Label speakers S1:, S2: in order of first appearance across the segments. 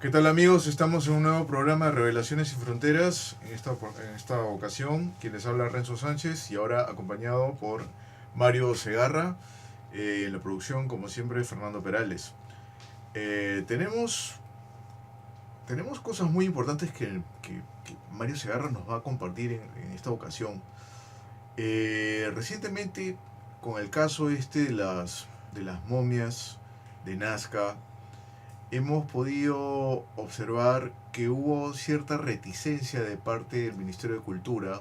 S1: ¿Qué tal amigos? Estamos en un nuevo programa de Revelaciones sin Fronteras. En esta ocasión, quien les habla Renzo Sánchez y ahora acompañado por Mario Segarra. En la producción, como siempre, Fernando Perales. Tenemos cosas muy importantes que Mario Segarra nos va a compartir en esta ocasión. Recientemente, con el caso de las momias de Nazca, hemos podido observar que hubo cierta reticencia de parte del Ministerio de Cultura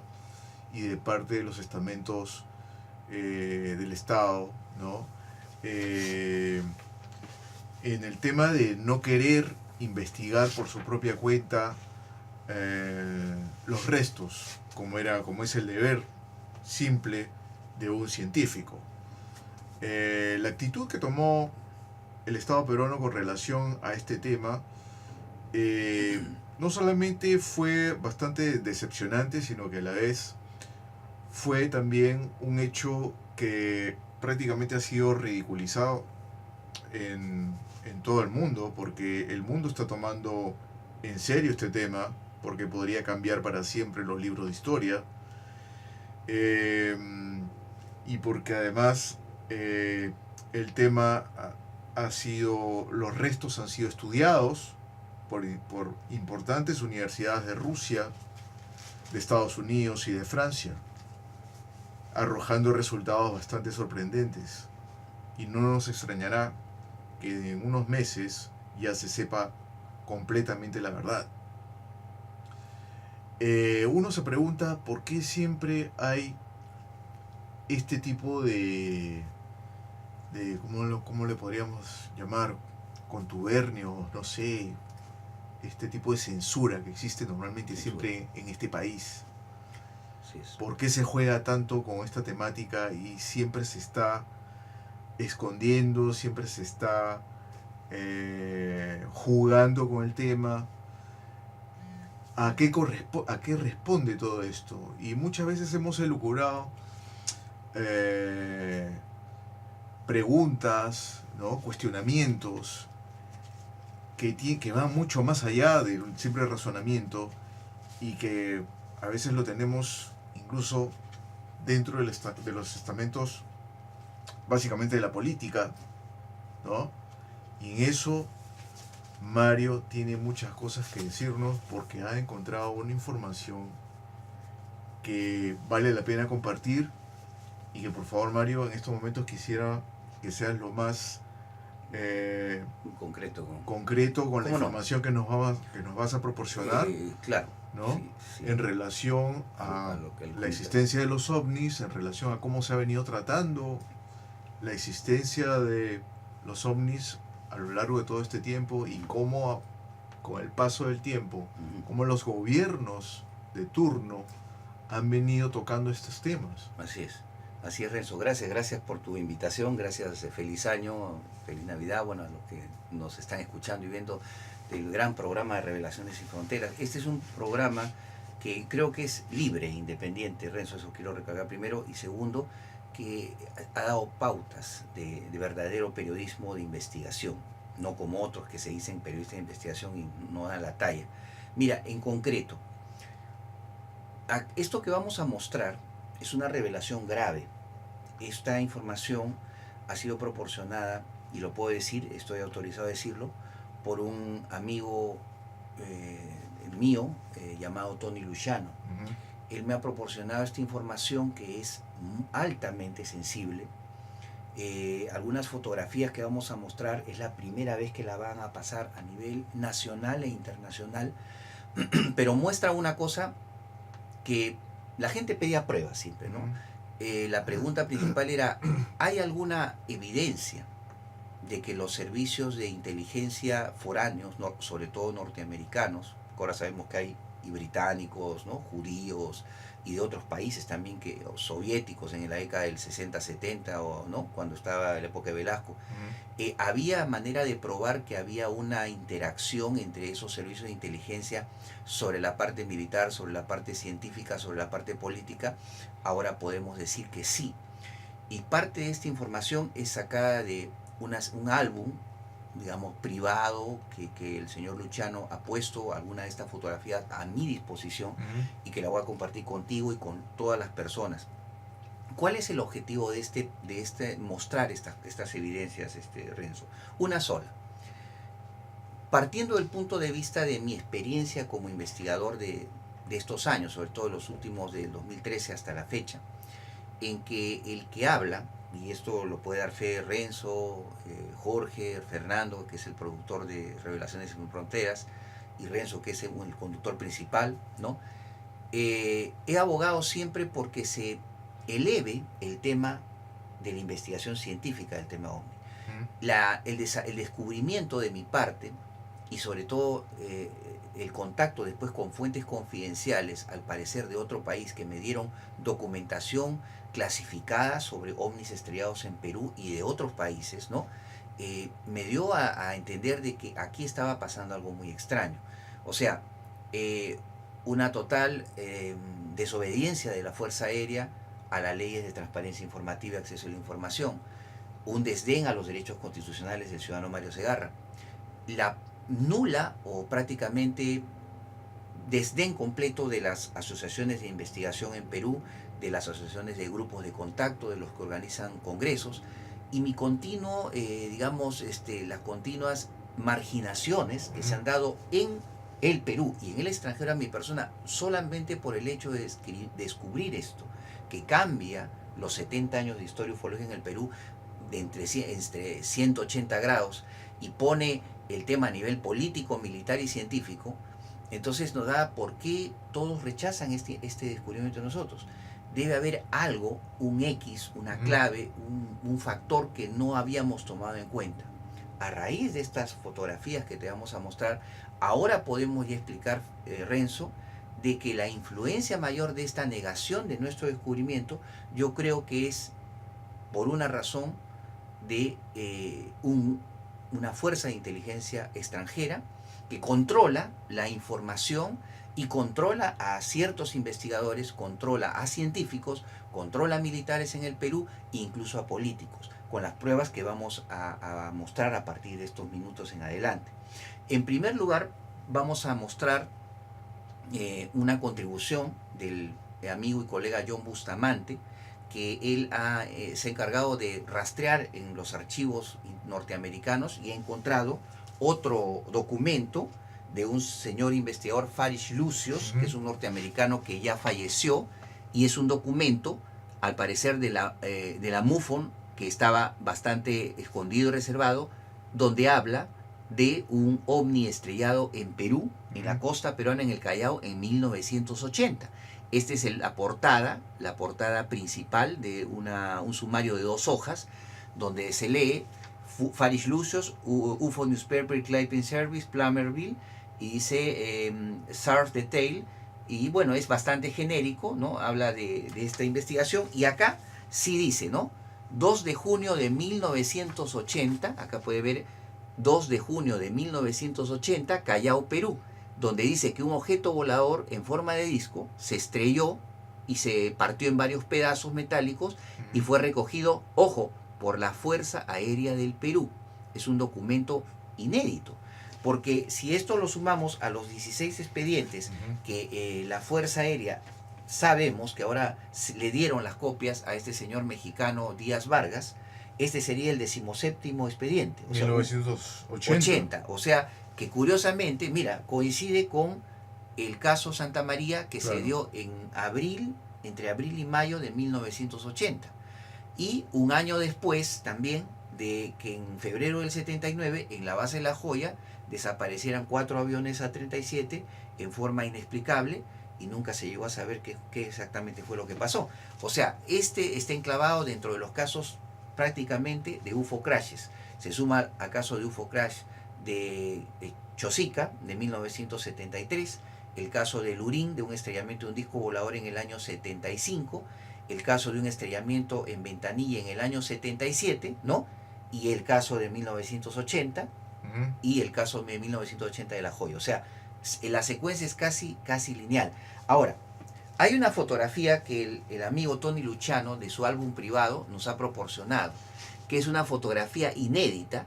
S1: y de parte de los estamentos del Estado, ¿no? Eh, en el tema de no querer investigar por su propia cuenta los restos, como es el deber simple de un científico. La actitud que tomó el Estado peruano con relación a este tema eh, no solamente fue bastante decepcionante, sino que a la vez fue también un hecho que prácticamente ha sido ridiculizado en todo el mundo, porque el mundo está tomando en serio este tema, porque podría cambiar para siempre los libros de historia, eh, y porque además el tema los restos han sido estudiados por importantes universidades de Rusia, de Estados Unidos y de Francia, arrojando resultados bastante sorprendentes. Y no nos extrañará que en unos meses ya se sepa completamente la verdad. Uno se pregunta por qué siempre hay este tipo de ¿cómo le podríamos llamar? Contubernios, no sé, este tipo de censura que existe normalmente siempre en este país.
S2: Así es.
S1: ¿Por qué se juega tanto con esta temática y siempre se está escondiendo, siempre se está jugando con el tema? ¿A qué responde todo esto? Y muchas veces hemos elucubrado eh, preguntas, ¿no? Cuestionamientos que van mucho más allá del simple razonamiento y que a veces lo tenemos incluso dentro de los estamentos básicamente de la política, ¿no? Y en eso Mario tiene muchas cosas que decirnos porque ha encontrado una información que vale la pena compartir y que por favor Mario en estos momentos quisiera que seas lo más
S2: Concreto.
S1: concreto con la
S2: ¿Cómo no?
S1: información que nos vas a proporcionar,
S2: Claro,
S1: ¿no?
S2: sí, sí.
S1: En relación
S2: A
S1: a
S2: lo que él
S1: la
S2: cuenta.
S1: existencia de los ovnis, en relación a cómo se ha venido tratando la existencia de los ovnis a lo largo de todo este tiempo y cómo con el paso del tiempo, cómo los gobiernos de turno han venido tocando estos temas.
S2: Así es Renzo, gracias por tu invitación, gracias, feliz año, feliz Navidad, bueno, a los que nos están escuchando y viendo del gran programa de Revelaciones sin Fronteras. Este es un programa que creo que es libre e independiente, Renzo, eso quiero recalcar primero, y segundo, que ha dado pautas de verdadero periodismo de investigación, no como otros que se dicen periodistas de investigación y no dan la talla. Mira, en concreto, esto que vamos a mostrar es una revelación grave. Esta información ha sido proporcionada, y lo puedo decir, estoy autorizado a decirlo, por un amigo mío llamado Tony Luciano. Él me ha proporcionado esta información que es altamente sensible. Algunas fotografías que vamos a mostrar es la primera vez que la van a pasar a nivel nacional e internacional, pero muestra una cosa que la gente pedía pruebas siempre, ¿no? La pregunta principal era, ¿hay alguna evidencia de que los servicios de inteligencia foráneos, sobre todo norteamericanos, ahora sabemos que hay y británicos, ¿no? Judíos y de otros países también, soviéticos en la década del 60-70, o no, cuando estaba la época de Velasco, había manera de probar que había una interacción entre esos servicios de inteligencia sobre la parte militar, sobre la parte científica, sobre la parte política? Ahora podemos decir que sí. Y parte de esta información es sacada de un álbum digamos, privado, que el señor Luciano ha puesto alguna de estas fotografías a mi disposición y que la voy a compartir contigo y con todas las personas. ¿Cuál es el objetivo de mostrar estas evidencias, Renzo? Una sola. Partiendo del punto de vista de mi experiencia como investigador de estos años, sobre todo los últimos del 2013 hasta la fecha, en que el que habla, y esto lo puede dar fe Renzo, Jorge, Fernando, que es el productor de Revelaciones Sin Fronteras, y Renzo, que es el conductor principal, ¿no? He abogado siempre porque se eleve el tema de la investigación científica del tema OVNI. El descubrimiento de mi parte, y sobre todo el contacto después con fuentes confidenciales, al parecer de otro país, que me dieron documentación clasificada sobre ovnis estrellados en Perú y de otros países, ¿no? Me dio a entender de que aquí estaba pasando algo muy extraño. O sea, una total desobediencia de la Fuerza Aérea a las leyes de transparencia informativa y acceso a la información, un desdén a los derechos constitucionales del ciudadano Mario Segarra, la nula o prácticamente desdén completo de las asociaciones de investigación en Perú, de las asociaciones de grupos de contacto, de los que organizan congresos, y mi continuo, digamos, las continuas marginaciones que se han dado en el Perú y en el extranjero a mi persona solamente por el hecho de descubrir esto, que cambia los 70 años de historia ufológica en el Perú de entre 180 grados y pone el tema a nivel político, militar y científico. Entonces nos da por qué todos rechazan este descubrimiento de nosotros. Debe haber algo, un X, una clave, un factor que no habíamos tomado en cuenta. A raíz de estas fotografías que te vamos a mostrar, ahora podemos ya explicar, Renzo, de que la influencia mayor de esta negación de nuestro descubrimiento, yo creo que es por una razón de una fuerza de inteligencia extranjera que controla la información y controla a ciertos investigadores, controla a científicos, controla a militares en el Perú e incluso a políticos, con las pruebas que vamos a mostrar a partir de estos minutos en adelante. En primer lugar, vamos a mostrar una contribución del amigo y colega John Bustamante, que él se ha encargado de rastrear en los archivos norteamericanos y ha encontrado otro documento de un señor investigador, Farish Lucius, que es un norteamericano que ya falleció, y es un documento, al parecer, de la MUFON, que estaba bastante escondido y reservado, donde habla de un ovni estrellado en Perú, en la costa peruana, en el Callao, en 1980. Esta es la portada principal de un sumario de 2 hojas, donde se lee Farish Lucius, UFO Newspaper Clipping Service, Plummerville, y dice SARS Detail, y bueno, es bastante genérico, ¿no? Habla de esta investigación, y acá sí dice, ¿no? 2 de junio de 1980, acá puede ver 2 de junio de 1980, Callao, Perú, donde dice que un objeto volador en forma de disco se estrelló y se partió en varios pedazos metálicos y fue recogido, ojo, por la Fuerza Aérea del Perú. Es un documento inédito, porque si esto lo sumamos a los 16 expedientes que la Fuerza Aérea, sabemos que ahora le dieron las copias a este señor mexicano Díaz Vargas, este sería el 17º expediente. O sea,
S1: 1980.
S2: O sea, que curiosamente, mira, coincide con el caso Santa María que se dio en entre abril y mayo de 1980. Y un año después también de que en febrero del 79, en la base de La Joya, desaparecieran 4 aviones A-37 en forma inexplicable y nunca se llegó a saber qué exactamente fue lo que pasó. O sea, está enclavado dentro de los casos prácticamente de UFO crashes. Se suma al caso de UFO crash de Chosica, de 1973, el caso de Lurín, de un estrellamiento de un disco volador en el año 75, el caso de un estrellamiento en Ventanilla en el año 77, ¿no? Y el caso de 1980, y el caso de 1980 de La Joya. O sea, la secuencia es casi lineal. Ahora, hay una fotografía que el amigo Tony Luciano, de su álbum privado, nos ha proporcionado, que es una fotografía inédita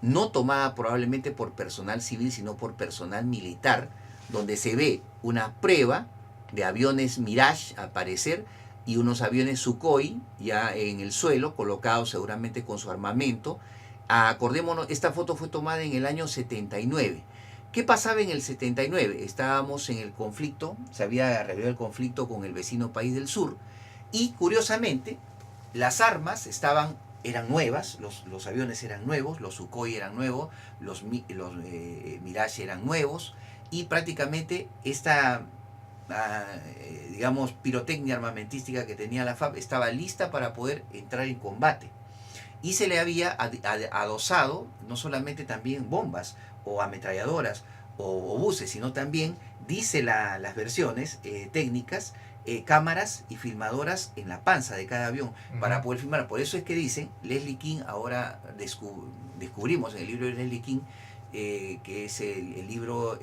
S2: no tomada probablemente por personal civil, sino por personal militar, donde se ve una prueba de aviones Mirage aparecer y unos aviones Sukhoi ya en el suelo, colocados seguramente con su armamento. Acordémonos, esta foto fue tomada en el año 79. ¿Qué pasaba en el 79? Estábamos en el conflicto, se había revelado el conflicto con el vecino país del sur, y curiosamente las armas eran nuevas, los aviones eran nuevos, los Sukhoi eran nuevos, los Mirage eran nuevos, y prácticamente esta digamos, pirotecnia armamentística que tenía la FAB estaba lista para poder entrar en combate. Y se le había adosado no solamente también bombas o ametralladoras o buses, sino también, dice las versiones técnicas, cámaras y filmadoras en la panza de cada avión para poder filmar. Por eso es que dicen, Leslie King, ahora descubrimos en el libro de Leslie King, que es el libro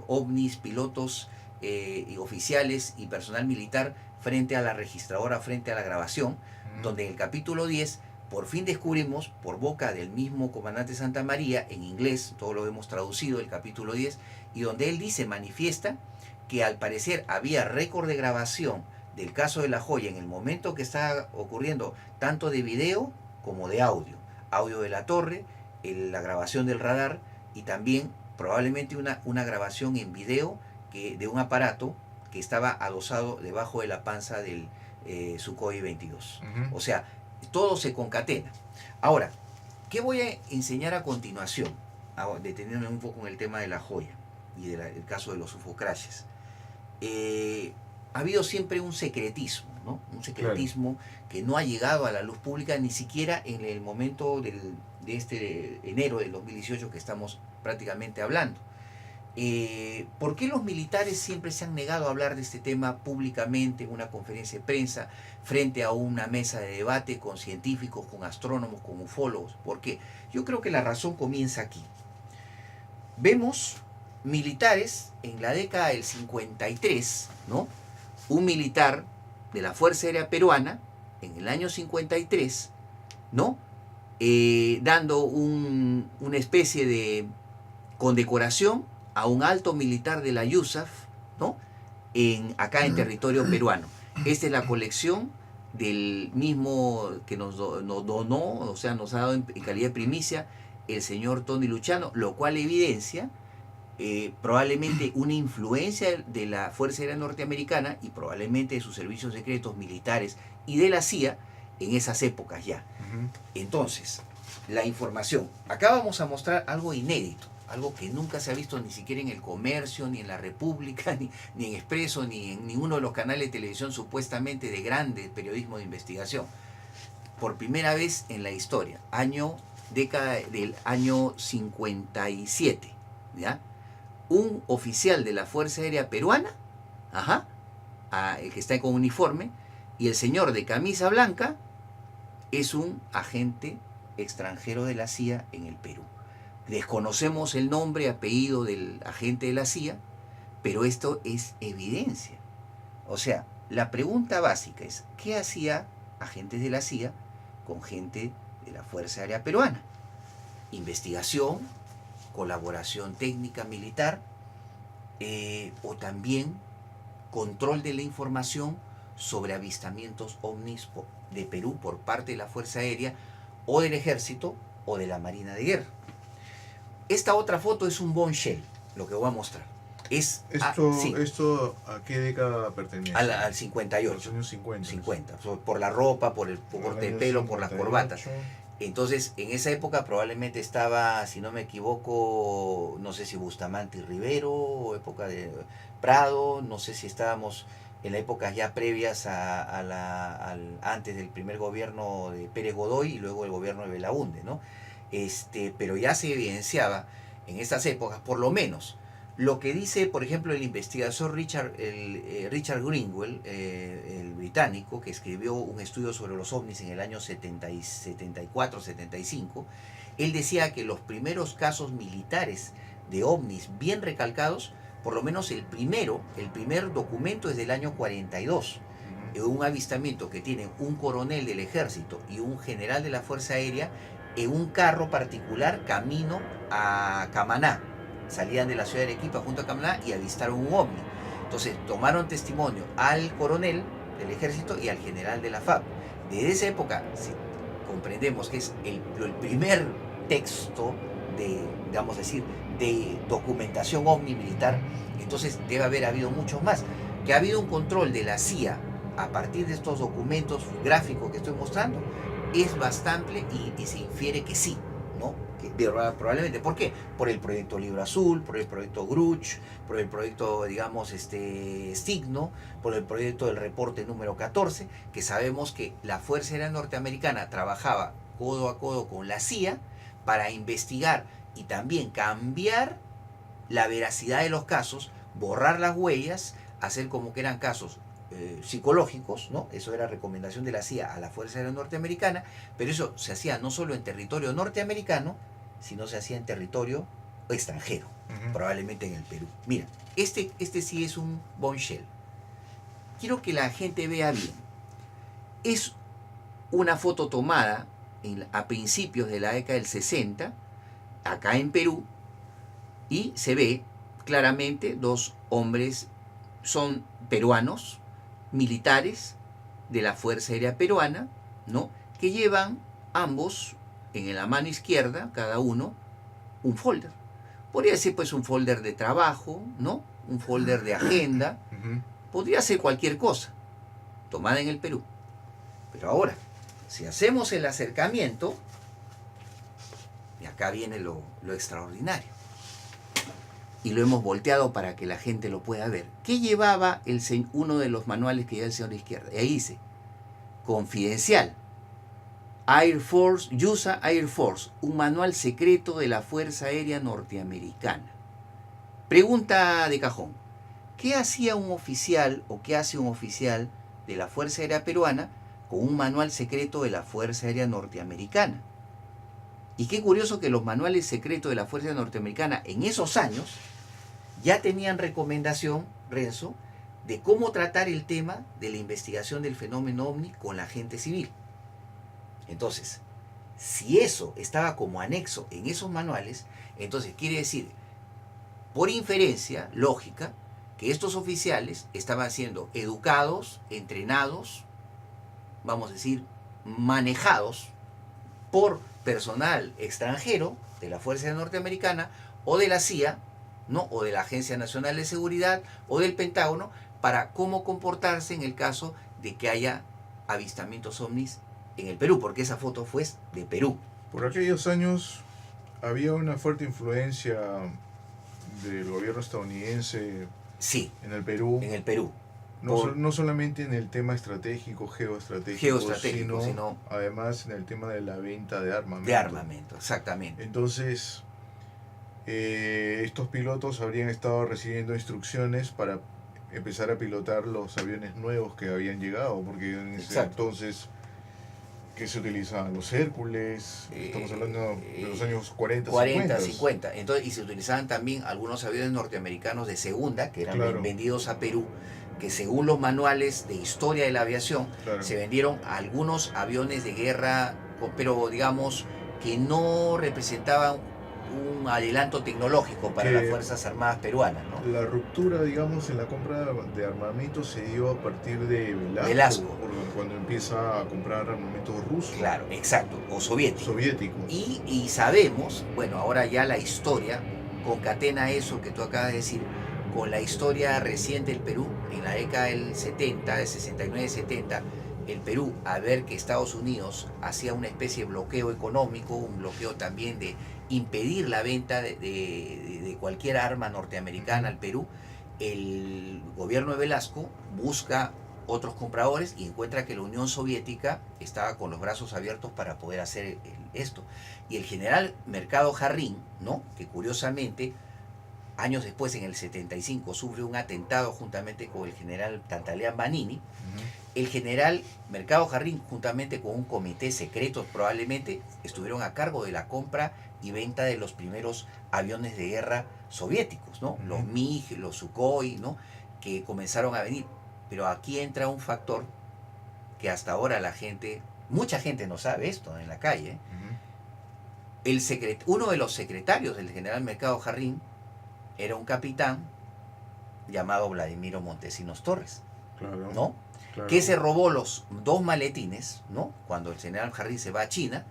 S2: OVNIs, pilotos y oficiales y personal militar frente a la registradora, frente a la grabación, donde en el capítulo 10 por fin descubrimos, por boca del mismo comandante Santa María, en inglés, todo lo hemos traducido, el capítulo 10, y donde él dice, manifiesta, que al parecer había récord de grabación del caso de La Joya en el momento que está ocurriendo, tanto de video como de audio. Audio de la torre, la grabación del radar y también probablemente una grabación en video de un aparato que estaba adosado debajo de la panza del Sukhoi 22. O sea, todo se concatena. Ahora, ¿qué voy a enseñar a continuación? Deteniéndome un poco en el tema de La Joya y del caso de los UFO crashes. Ha habido siempre un secretismo, ¿no? Un secretismo que no ha llegado a la luz pública ni siquiera en el momento de enero del 2018 que estamos prácticamente hablando. ¿Por qué los militares siempre se han negado a hablar de este tema públicamente en una conferencia de prensa, frente a una mesa de debate con científicos, con astrónomos, con ufólogos? ¿Por qué? Yo creo que la razón comienza aquí. Vemos militares en la década del 53, ¿no? Un militar de la Fuerza Aérea Peruana, en el año 53, ¿no? Dando una especie de condecoración a un alto militar de la USAF, ¿no? Acá en territorio peruano. Esta es la colección del mismo que nos donó, o sea, nos ha dado en calidad de primicia el señor Tony Luchano, lo cual evidencia probablemente una influencia de la Fuerza Aérea Norteamericana y probablemente de sus servicios secretos militares y de la CIA en esas épocas ya. Entonces, la información. Acá vamos a mostrar algo inédito, algo que nunca se ha visto ni siquiera en El Comercio, ni en La República, ni en Expreso, ni en ninguno de los canales de televisión supuestamente de grande periodismo de investigación. Por primera vez en la historia, década del año 57, ¿ya? Un oficial de la Fuerza Aérea Peruana, el que está con uniforme, y el señor de camisa blanca es un agente extranjero de la CIA en el Perú. Desconocemos el nombre, apellido del agente de la CIA, pero esto es evidencia. O sea, la pregunta básica es, ¿qué hacía agentes de la CIA con gente de la Fuerza Aérea Peruana? Investigación, colaboración técnica militar, o también control de la información sobre avistamientos ovnis de Perú por parte de la Fuerza Aérea o del Ejército o de la Marina de Guerra. Esta otra foto es un bombshell, lo que voy a mostrar.
S1: ¿Esto a qué década pertenece?
S2: Al 58.
S1: A los años 50.
S2: 50. Por la ropa, por el corte de pelo, por las corbatas. Entonces, en esa época probablemente estaba, si no me equivoco, no sé si Bustamante y Rivero, o época de Prado, no sé si estábamos en las épocas ya previas antes del primer gobierno de Pérez Godoy y luego el gobierno de Belaúnde, ¿no? Pero ya se evidenciaba en estas épocas, por lo menos, lo que dice, por ejemplo, el investigador Richard Greenwell, el británico, que escribió un estudio sobre los ovnis en el año 74-75, él decía que los primeros casos militares de ovnis bien recalcados, por lo menos el primer documento es del año 42, un avistamiento que tiene un coronel del ejército y un general de la Fuerza Aérea en un carro particular camino a Camaná. Salían de la ciudad de Arequipa junto a Camaná y avistaron un ovni. Entonces tomaron testimonio al coronel del ejército y al general de la FAB. Desde esa época, si comprendemos que es el primer texto de, digamos decir, de documentación ovni militar, entonces debe haber habido muchos más. Que ha habido un control de la CIA a partir de estos documentos gráficos que estoy mostrando, es bastante y se infiere que sí, ¿no? Que probablemente. ¿Por qué? Por el proyecto Libro Azul, por el proyecto Gruch, por el proyecto, digamos, Stigno, por el proyecto del reporte número 14, que sabemos que la Fuerza Aérea Norteamericana trabajaba codo a codo con la CIA para investigar y también cambiar la veracidad de los casos, borrar las huellas, hacer como que eran casos psicológicos, ¿no? Eso era recomendación de la CIA a la Fuerza Aérea Norteamericana, pero eso se hacía no solo en territorio norteamericano, sino se hacía en territorio extranjero, probablemente en el Perú. Mira, este sí es un bombshell. Quiero que la gente vea bien. Es una foto tomada a principios de la década del 60, acá en Perú, y se ve claramente dos hombres, son peruanos, militares de la Fuerza Aérea Peruana, ¿no? Que llevan ambos en la mano izquierda, cada uno, un folder. Podría ser pues un folder de trabajo, ¿no? Un folder de agenda, podría ser cualquier cosa, tomada en el Perú. Pero ahora, si hacemos el acercamiento, y acá viene lo extraordinario, y lo hemos volteado para que la gente lo pueda ver. ¿Qué llevaba uno de los manuales que lleva el señor de izquierda? Y ahí dice, confidencial, Air Force, USA Air Force, un manual secreto de la Fuerza Aérea Norteamericana. Pregunta de cajón, ¿qué hacía un oficial o qué hace un oficial de la Fuerza Aérea Peruana con un manual secreto de la Fuerza Aérea Norteamericana? Y qué curioso que los manuales secretos de la Fuerza Aérea Norteamericana en esos años ya tenían recomendación, Renzo, de cómo tratar el tema de la investigación del fenómeno ovni con la gente civil. Entonces, si eso estaba como anexo en esos manuales, entonces quiere decir, por inferencia lógica, que estos oficiales estaban siendo educados, entrenados, vamos a decir, manejados por personal extranjero de la Fuerza Aérea Norteamericana o de la CIA, ¿no? O de la Agencia Nacional de Seguridad o del Pentágono, para cómo comportarse en el caso de que haya avistamientos ovnis en el Perú, porque esa foto fue de Perú.
S1: Por aquellos años había una fuerte influencia del gobierno estadounidense,
S2: sí,
S1: en el Perú.
S2: En el Perú.
S1: No solamente en el tema estratégico, geoestratégico, sino además en el tema de la venta de armamento.
S2: De armamento, exactamente.
S1: Entonces, estos pilotos habrían estado recibiendo instrucciones para empezar a pilotar los aviones nuevos que habían llegado, porque en ese entonces que se utilizaban los Hércules, estamos hablando de los años 40,
S2: 50. Entonces, y se utilizaban también algunos aviones norteamericanos de segunda, que eran vendidos a Perú, que según los manuales de historia de la aviación, se vendieron algunos aviones de guerra, pero digamos que no representaban un adelanto tecnológico para las Fuerzas Armadas peruanas, ¿no?
S1: La ruptura, digamos, en la compra de armamento se dio a partir de
S2: Velasco.
S1: Cuando empieza a comprar armamento ruso.
S2: Claro, exacto, o soviético. Y sabemos, bueno, ahora ya la historia concatena eso que tú acabas de decir con la historia reciente del Perú, en la década del 70, de 69-70, el Perú, a ver que Estados Unidos hacía una especie de bloqueo económico, un bloqueo también de impedir la venta de cualquier arma norteamericana al Perú, el gobierno de Velasco busca otros compradores y encuentra que la Unión Soviética estaba con los brazos abiertos para poder hacer esto. Y el general Mercado Jarrín, ¿no? Que curiosamente, años después, en el 75, sufre un atentado juntamente con el general Tantaleán Banini. El general Mercado Jarrín, juntamente con un comité secreto, probablemente estuvieron a cargo de la compra y venta de los primeros aviones de guerra soviéticos, ¿no? Los MiG, los Sukhoi, ¿no? Que comenzaron a venir. Pero aquí entra un factor que hasta ahora mucha gente no sabe esto en la calle. uno de los secretarios del general Mercado Jarrín era un capitán llamado Vladimiro Montesinos Torres,
S1: Claro.
S2: ¿no?
S1: Claro.
S2: Que se robó los 2 maletines, ¿no? Cuando el general Jarrín se va a China,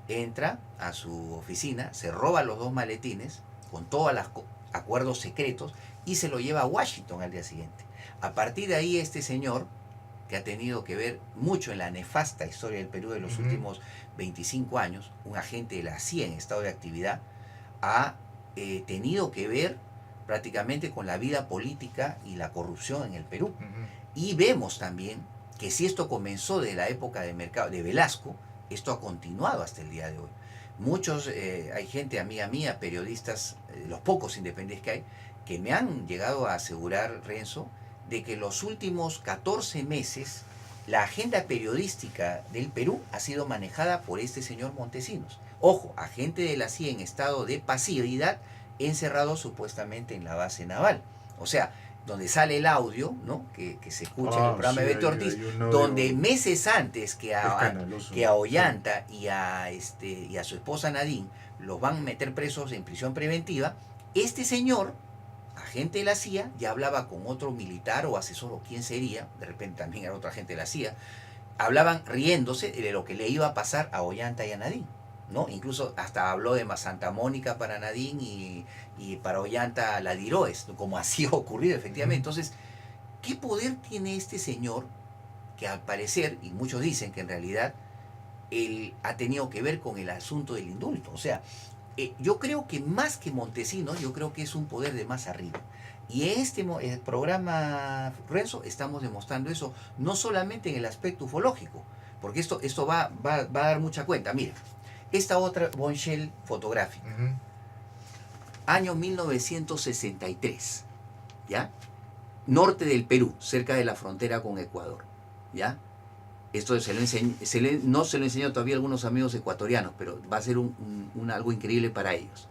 S2: entra a su oficina, se roba los 2 maletines con todos los acuerdos secretos y se lo lleva a Washington al día siguiente. A partir de ahí este señor, que ha tenido que ver mucho en la nefasta historia del Perú de los últimos 25 años, un agente de la CIA en estado de actividad, ha tenido que ver prácticamente con la vida política y la corrupción en el Perú. Y vemos también que si esto comenzó de la época de Velasco, esto ha continuado hasta el día de hoy. Muchos, hay gente amiga mía, periodistas, los pocos independientes que hay, que me han llegado a asegurar, Renzo, de que los últimos 14 meses la agenda periodística del Perú ha sido manejada por este señor Montesinos. Ojo, agente de la CIA en estado de pasividad, encerrado supuestamente en la base naval. O sea, donde sale el audio, ¿no? Que se escucha en el programa de Beto Ortiz, donde meses antes que a Ollanta y a su esposa Nadine los van a meter presos en prisión preventiva, este señor, agente de la CIA, ya hablaba con otro militar o asesor o quién sería, de repente también era otra agente de la CIA, hablaban riéndose de lo que le iba a pasar a Ollanta y a Nadine, ¿no? Incluso hasta habló de Santa Mónica para Nadine y para Ollanta la Diroes, como así ha ocurrido efectivamente. Entonces, ¿qué poder tiene este señor que al parecer, y muchos dicen que en realidad él ha tenido que ver con el asunto del indulto? O sea, yo creo que más que Montesinos, yo creo que es un poder de más arriba. Y en este programa, Renzo, estamos demostrando eso, no solamente en el aspecto ufológico, porque esto va a dar mucha cuenta. Mira, esta otra bombshell fotográfica, año 1963, ¿ya? Norte del Perú, cerca de la frontera con Ecuador, ¿ya? Esto no se lo enseñó todavía a algunos amigos ecuatorianos, pero va a ser algo increíble para ellos.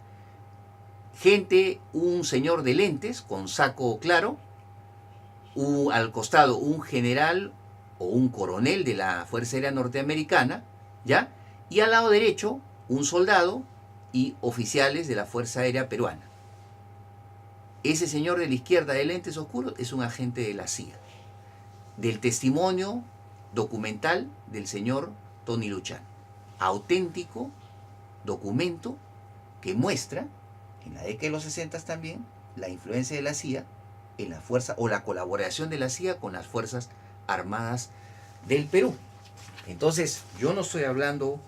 S2: Gente, un señor de lentes con saco claro, al costado un general o un coronel de la Fuerza Aérea Norteamericana, ¿ya? Y al lado derecho un soldado y oficiales de la Fuerza Aérea Peruana. Ese señor de la izquierda de lentes oscuros es un agente de la CIA. Del testimonio documental del señor Tony Luchano. Auténtico documento que muestra, en la década de los 60 también, la influencia de la CIA en la fuerza, o la colaboración de la CIA con las Fuerzas Armadas del Perú. Entonces, yo no estoy hablando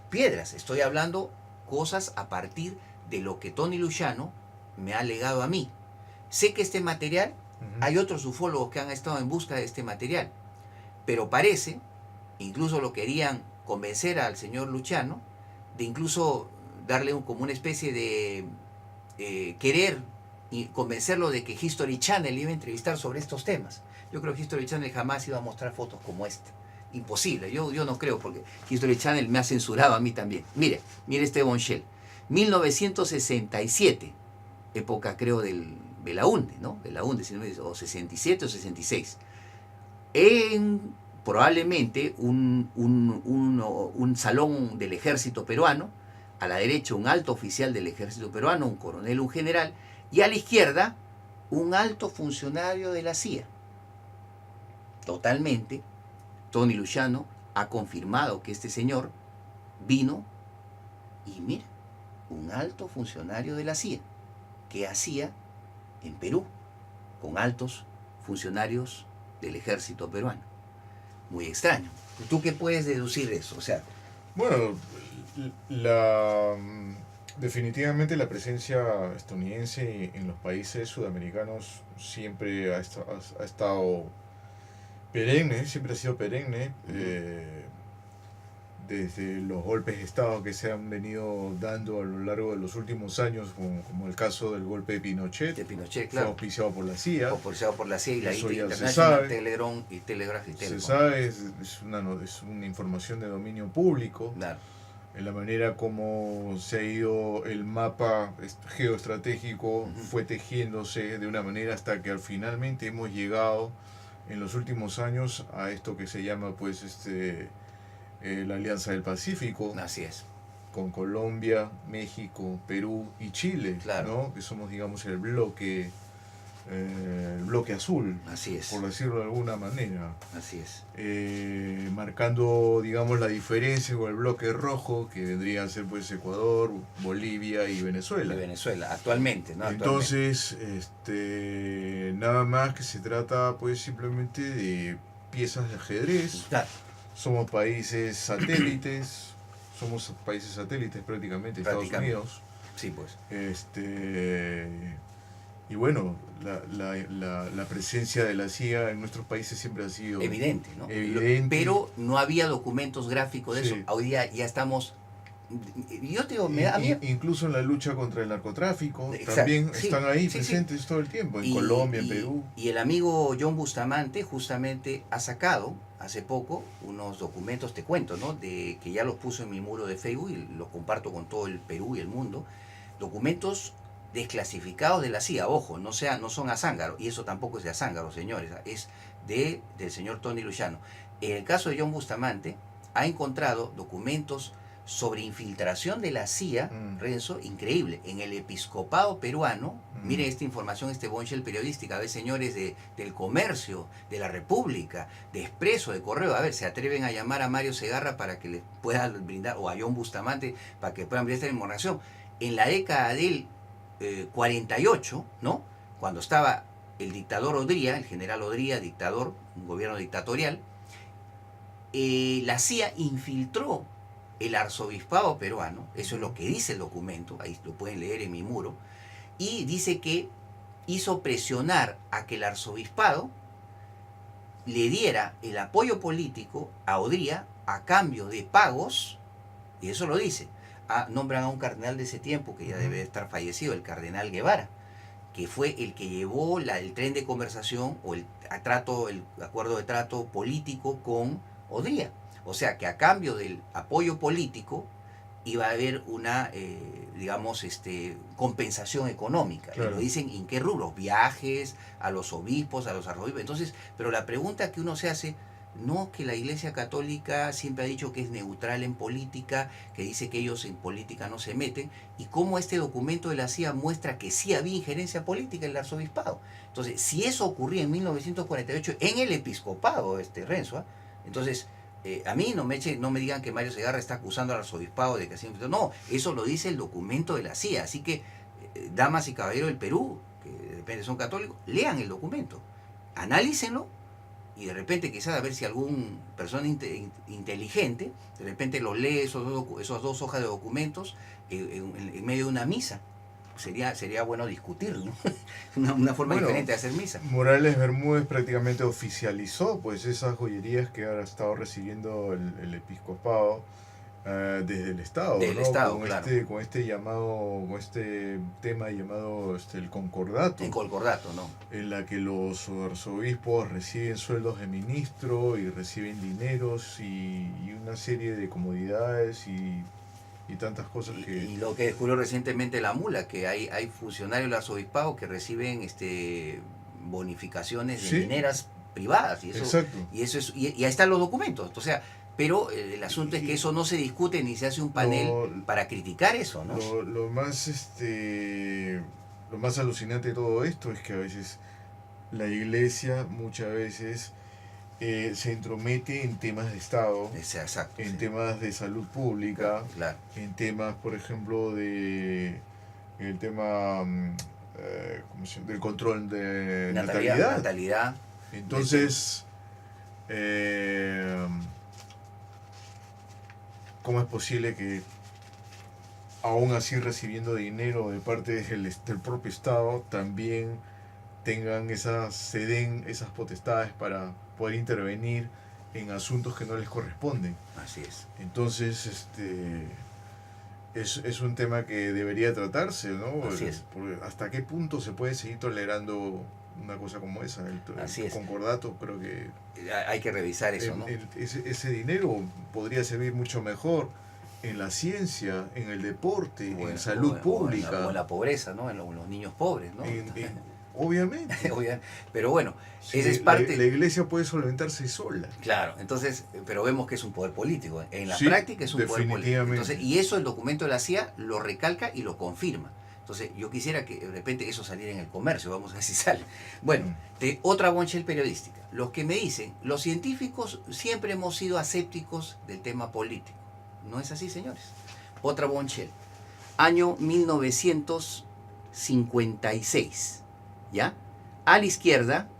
S2: piedras, estoy hablando cosas a partir de lo que Tony Luchano me ha legado a mí. Sé que este material, hay otros ufólogos que han estado en busca de este material, pero parece, incluso lo querían convencer al señor Luchano, de incluso darle como una especie de querer y convencerlo de que History Channel iba a entrevistar sobre estos temas. Yo creo que History Channel jamás iba a mostrar fotos como esta. Imposible, yo no creo, porque History Channel me ha censurado a mí también. Mire este bombshell. 1967, época creo de la UNDE, ¿no? De la UNDE, o 67 o 66. Probablemente un salón del ejército peruano, a la derecha un alto oficial del ejército peruano, un coronel, un general, y a la izquierda un alto funcionario de la CIA. Totalmente, Tony Luchano ha confirmado que este señor vino y mira, un alto funcionario de la CIA, que hacía en Perú con altos funcionarios del ejército peruano. Muy extraño. ¿Tú qué puedes deducir de eso? O sea,
S1: bueno, definitivamente la presencia estadounidense en los países sudamericanos siempre ha estado perenne, siempre ha sido perenne, desde los golpes de Estado que se han venido dando a lo largo de los últimos años, como el caso del golpe de Pinochet,
S2: claro.
S1: fue auspiciado por la CIA.
S2: Auspiciado por la CIA y la
S1: International
S2: Telegraph y Telecom.
S1: Se sabe, es una información de dominio público.
S2: Claro.
S1: En la manera como se ha ido el mapa geoestratégico, fue tejiéndose de una manera hasta que finalmente hemos llegado en los últimos años a esto que se llama pues la Alianza del Pacífico.
S2: Así es.
S1: con Colombia, México, Perú y Chile,
S2: Claro.
S1: ¿no? Que somos, digamos, el bloque azul,
S2: Así es.
S1: por decirlo de alguna manera.
S2: Así es.
S1: Marcando, digamos, la diferencia con el bloque rojo, que vendría a ser pues Ecuador, Bolivia y Venezuela.
S2: De Venezuela, actualmente, ¿no?
S1: Entonces, nada más que se trata pues simplemente de piezas de ajedrez.
S2: Claro.
S1: Somos países satélites, prácticamente, Estados Unidos.
S2: Sí, pues.
S1: Y bueno, la presencia de la CIA en nuestros países siempre ha sido
S2: Evidente, ¿no?
S1: evidente.
S2: Pero no había documentos gráficos de
S1: Sí.
S2: eso. Hoy día ya estamos... Yo te digo, me da a mí...
S1: Incluso en la lucha contra el narcotráfico,
S2: Exacto,
S1: también
S2: sí,
S1: están ahí
S2: sí,
S1: presentes todo el tiempo, en Colombia, en
S2: y-
S1: Perú.
S2: y el amigo John Bustamante justamente ha sacado hace poco unos documentos, te cuento, ¿no? De que ya los puso en mi muro de Facebook y los comparto con todo el Perú y el mundo. Documentos desclasificados de la CIA, ojo, no son a Zángaro, y eso tampoco es de a Zángaro, señores, es del señor Tony Luciano. En el caso de John Bustamante, ha encontrado documentos sobre infiltración de la CIA, Renzo, increíble, en el episcopado peruano. Miren esta información, este bonchel periodística, a ver, señores del Comercio, de la República, de Expreso, de Correo, a ver, se atreven a llamar a Mario Segarra para que les pueda brindar, o a John Bustamante, para que puedan brindar esta información. En la década del 48, ¿no? Cuando estaba el dictador Odría, el general Odría, dictador, un gobierno dictatorial, la CIA infiltró el arzobispado peruano, eso es lo que dice el documento, ahí lo pueden leer en mi muro, y dice que hizo presionar a que el arzobispado le diera el apoyo político a Odría a cambio de pagos, y eso lo dice. Nombran a un cardenal de ese tiempo, que ya debe estar fallecido, el cardenal Guevara, que fue el que llevó el tren de conversación o el acuerdo de trato político con Odría. O sea que a cambio del apoyo político iba a haber una, compensación económica.
S1: Claro.
S2: Y lo dicen en qué rubros, viajes, a los obispos, a los arzobispos. Entonces, pero la pregunta que uno se hace, no, que la Iglesia Católica siempre ha dicho que es neutral en política, que dice que ellos en política no se meten, y cómo este documento de la CIA muestra que sí había injerencia política en el arzobispado. Entonces, si eso ocurría en 1948 en el episcopado, Renzo, entonces... a mí no me digan que Mario Segarra está acusando al arzobispado de que así... No, eso lo dice el documento de la CIA. Así que, damas y caballeros del Perú, que de repente son católicos, lean el documento, analícenlo, y de repente quizás a ver si algún persona inteligente de repente lo lee esos dos hojas de documentos en medio de una misa. Sería bueno discutir, ¿no? una forma diferente de hacer misa.
S1: Morales Bermúdez prácticamente oficializó pues esas joyerías que ahora ha estado recibiendo el episcopado desde el Estado,
S2: Del
S1: ¿no?
S2: Estado,
S1: con
S2: claro.
S1: con este tema llamado el concordato.
S2: El concordato, ¿no?
S1: En la que los arzobispos reciben sueldos de ministro y reciben dineros y una serie de comodidades y tantas cosas que...
S2: Y lo que descubrió recientemente la mula, que hay funcionarios del arzobispado que reciben bonificaciones de mineras privadas, y eso,
S1: Exacto.
S2: y ahí están los documentos. O sea, pero el asunto es que eso no se discute ni se hace un panel para criticar eso, ¿no?
S1: Lo más alucinante de todo esto es que a veces la iglesia muchas veces se entromete en temas de Estado,
S2: Exacto,
S1: en
S2: sí.
S1: temas de salud pública,
S2: Claro.
S1: en temas, por ejemplo, el tema del control de
S2: natalidad.
S1: Entonces, ¿cómo es posible que aún así recibiendo dinero de parte del propio Estado también se den esas potestades para poder intervenir en asuntos que no les corresponden?
S2: Así es.
S1: Entonces, es un tema que debería tratarse, ¿no?
S2: Así es.
S1: Porque ¿hasta qué punto se puede seguir tolerando una cosa como esa?
S2: Así
S1: El
S2: es.
S1: concordato, creo que...
S2: Hay que revisar eso, ¿no?
S1: Ese dinero podría servir mucho mejor en la ciencia, en el deporte, en salud pública.
S2: O en la pobreza, ¿no? En los niños pobres, ¿no?
S1: Obviamente.
S2: Pero bueno,
S1: Sí,
S2: esa es parte...
S1: la iglesia puede solventarse sola.
S2: Claro, entonces, pero vemos que es un poder político. En la
S1: Sí,
S2: práctica es un poder político.
S1: definitivamente.
S2: Entonces, y eso el documento de la CIA lo recalca y lo confirma. Entonces, yo quisiera que de repente eso saliera en el comercio, vamos a ver si sale. Bueno, otra bonchel periodística. Los que me dicen, los científicos siempre hemos sido asépticos del tema político. No es así, señores. Otra bonchel. Año 1956. ¿Ya? A la izquierda,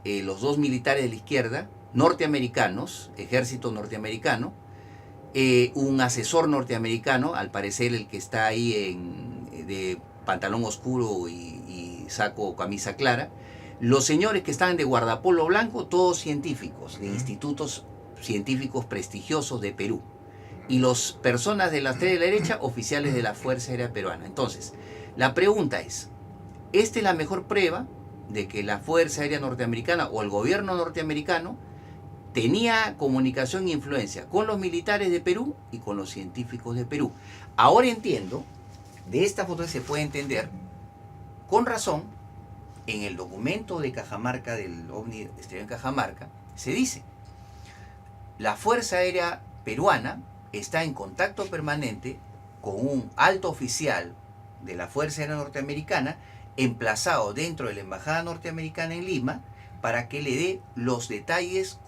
S2: los dos militares de la izquierda, norteamericanos, ejército norteamericano, un asesor norteamericano, al parecer el que está ahí de pantalón oscuro y saco o camisa clara, los señores que están de guardapolo blanco, todos científicos, de institutos científicos prestigiosos de Perú, y las personas de la extrema derecha, oficiales de la Fuerza Aérea Peruana. Entonces, la pregunta es, ¿esta es la mejor prueba de que la Fuerza Aérea Norteamericana o el gobierno norteamericano tenía comunicación e influencia con los militares de Perú y con los científicos de Perú? Ahora entiendo, de esta foto se puede entender, con razón, en el documento de Cajamarca, del OVNI estrellado en Cajamarca, se dice, la Fuerza Aérea Peruana está en contacto permanente con un alto oficial de la Fuerza Aérea Norteamericana emplazado dentro de la Embajada Norteamericana en Lima para que le dé los detalles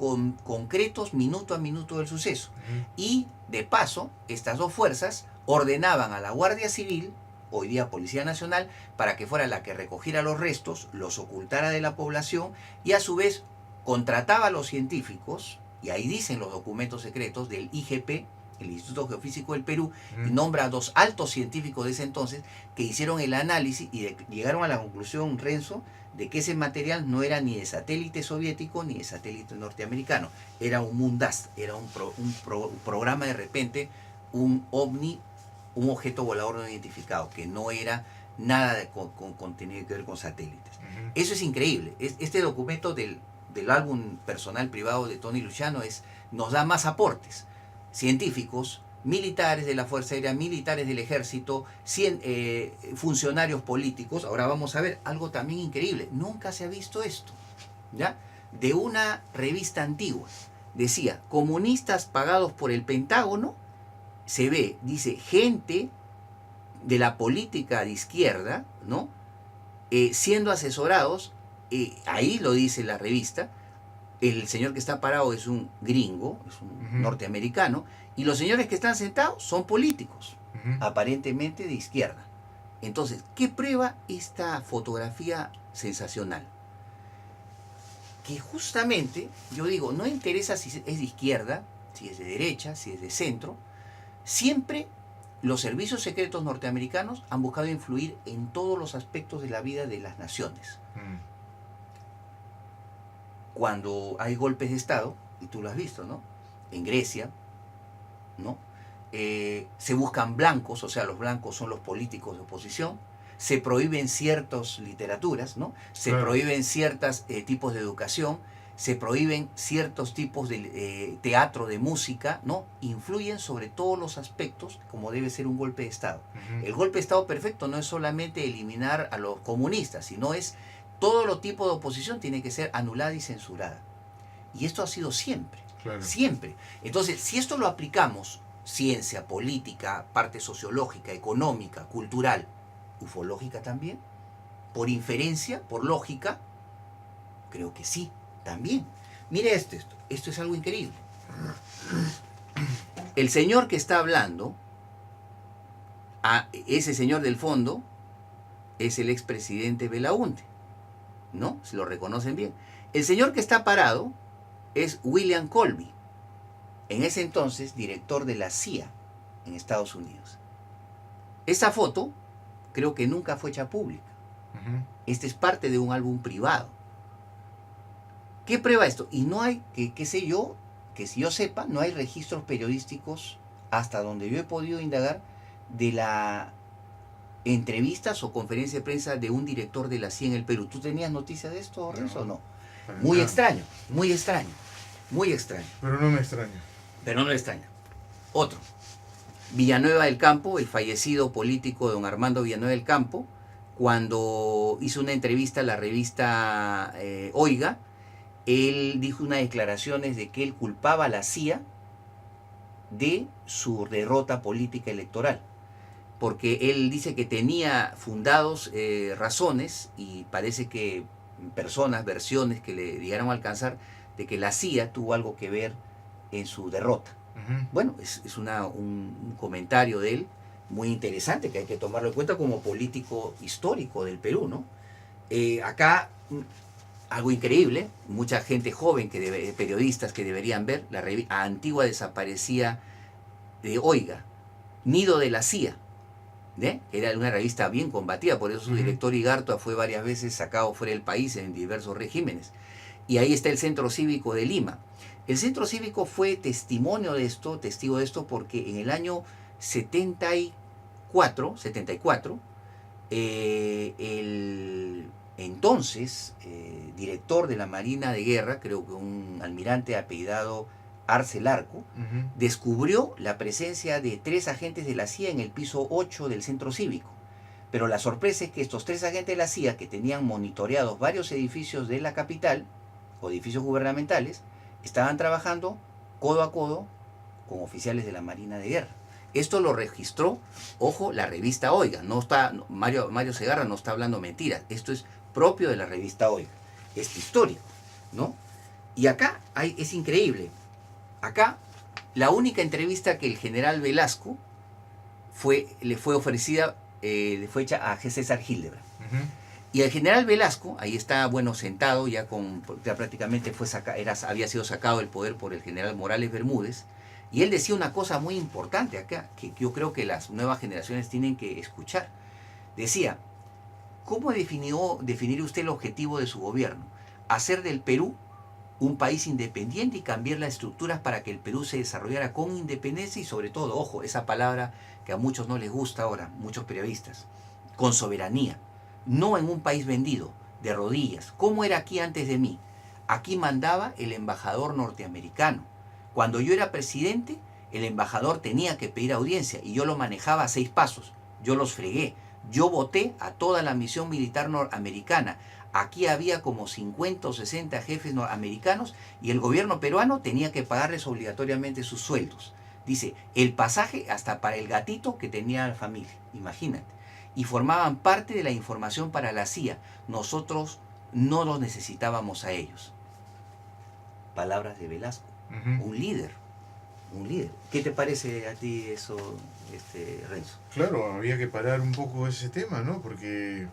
S2: concretos minuto a minuto del suceso. Y de paso, estas dos fuerzas ordenaban a la Guardia Civil, hoy día Policía Nacional, para que fuera la que recogiera los restos, los ocultara de la población y a su vez contrataba a los científicos, y ahí dicen los documentos secretos del IGP, el Instituto Geofísico del Perú, y nombra a dos altos científicos de ese entonces que hicieron el análisis y llegaron a la conclusión, Renzo, de que ese material no era ni de satélite soviético ni de satélite norteamericano, era un Mundast, era un programa de repente, un ovni, un objeto volador no identificado, que no era nada con tener que ver con satélites. Eso es increíble. Este documento del álbum personal privado de Tony Luciano nos da más aportes científicos, militares de la Fuerza Aérea, militares del Ejército, funcionarios políticos. Ahora vamos a ver algo también increíble. Nunca se ha visto esto, ¿ya? De una revista antigua. Decía, comunistas pagados por el Pentágono, se ve, dice, gente de la política de izquierda, ¿no? Siendo asesorados, ahí lo dice la revista, el señor que está parado es un gringo, es un norteamericano, y los señores que están sentados son políticos, aparentemente de izquierda. Entonces, ¿qué prueba esta fotografía sensacional? Que justamente, yo digo, no interesa si es de izquierda, si es de derecha, si es de centro, siempre los servicios secretos norteamericanos han buscado influir en todos los aspectos de la vida de las naciones. Cuando hay golpes de Estado, y tú lo has visto, ¿no? En Grecia, ¿no? Se buscan blancos, o sea, los blancos son los políticos de oposición, se prohíben ciertas literaturas, ¿no? Se prohíben ciertos tipos de educación, se prohíben ciertos tipos de teatro, de música, ¿no? Influyen sobre todos los aspectos como debe ser un golpe de Estado. El golpe de Estado perfecto no es solamente eliminar a los comunistas, sino es todo lo tipo de oposición tiene que ser anulada y censurada. Y esto ha sido siempre, siempre. Entonces, si esto lo aplicamos, ciencia, política, parte sociológica, económica, cultural, ufológica también, por inferencia, por lógica, creo que sí, también. Mire esto es algo increíble. El señor que está hablando, a ese señor del fondo, es el expresidente Belaúnde, ¿no? Se lo reconocen bien. El señor que está parado es William Colby, en ese entonces director de la CIA en Estados Unidos. Esa foto creo que nunca fue hecha pública. Esta es parte de un álbum privado. ¿Qué prueba esto? Y no hay, qué sé yo, que si yo sepa, no hay registros periodísticos hasta donde yo he podido indagar de la entrevistas o conferencia de prensa de un director de la CIA en el Perú. ¿Tú tenías noticias de esto, Renzo, o no? Muy extraño, muy extraño, muy extraño.
S1: Pero no me extraña.
S2: Pero no me extraña. Otro. Villanueva del Campo, el fallecido político don Armando Villanueva del Campo, cuando hizo una entrevista a la revista Oiga, él dijo unas declaraciones de que él culpaba a la CIA de su derrota política electoral, porque él dice que tenía fundados razones, y parece que personas, versiones que le llegaron a alcanzar, de que la CIA tuvo algo que ver en su derrota. Bueno, es un comentario de él muy interesante que hay que tomarlo en cuenta como político histórico del Perú, ¿no? Acá, algo increíble, mucha gente joven, periodistas que deberían ver, la antigua desaparecida de Oiga, Nido de la CIA, ¿eh? Era una revista bien combatida, por eso su director Igartua fue varias veces sacado fuera del país en diversos regímenes. Y ahí está el Centro Cívico de Lima. El Centro Cívico fue testigo de esto, porque en el año 74, el entonces director de la Marina de Guerra, creo que un almirante apellidado Arce Larco, descubrió la presencia de 3 agentes de la CIA en el piso 8 del Centro Cívico. Pero la sorpresa es que estos 3 agentes de la CIA, que tenían monitoreados varios edificios de la capital, o edificios gubernamentales, estaban trabajando codo a codo con oficiales de la Marina de Guerra. Esto lo registró, ojo, la revista Oiga. No está, Mario Segarra no está hablando mentiras. Esto es propio de la revista Oiga. Es histórico, ¿no? Y acá es increíble. Acá, la única entrevista que el general Velasco le fue ofrecida, fue hecha a César Hildebrand. Y el general Velasco, ahí está, bueno, sentado, ya prácticamente había sido sacado del poder por el general Morales Bermúdez, y él decía una cosa muy importante acá, que yo creo que las nuevas generaciones tienen que escuchar. Decía, ¿cómo definir usted el objetivo de su gobierno? Hacer del Perú un país independiente y cambiar las estructuras para que el Perú se desarrollara con independencia y, sobre todo, ojo, esa palabra que a muchos no les gusta ahora, muchos periodistas, con soberanía. No en un país vendido, de rodillas. ¿Cómo era aquí antes de mí? Aquí mandaba el embajador norteamericano. Cuando yo era presidente, el embajador tenía que pedir audiencia y yo lo manejaba a 6 pasos. Yo los fregué. Yo voté a toda la misión militar norteamericana. Aquí había como 50 o 60 jefes norteamericanos y el gobierno peruano tenía que pagarles obligatoriamente sus sueldos. Dice, el pasaje hasta para el gatito que tenía la familia. Imagínate. Y formaban parte de la información para la CIA. Nosotros no los necesitábamos a ellos. Palabras de Velasco. Un líder. ¿Qué te parece a ti eso, Renzo?
S1: Claro, había que parar un poco ese tema, ¿no? Porque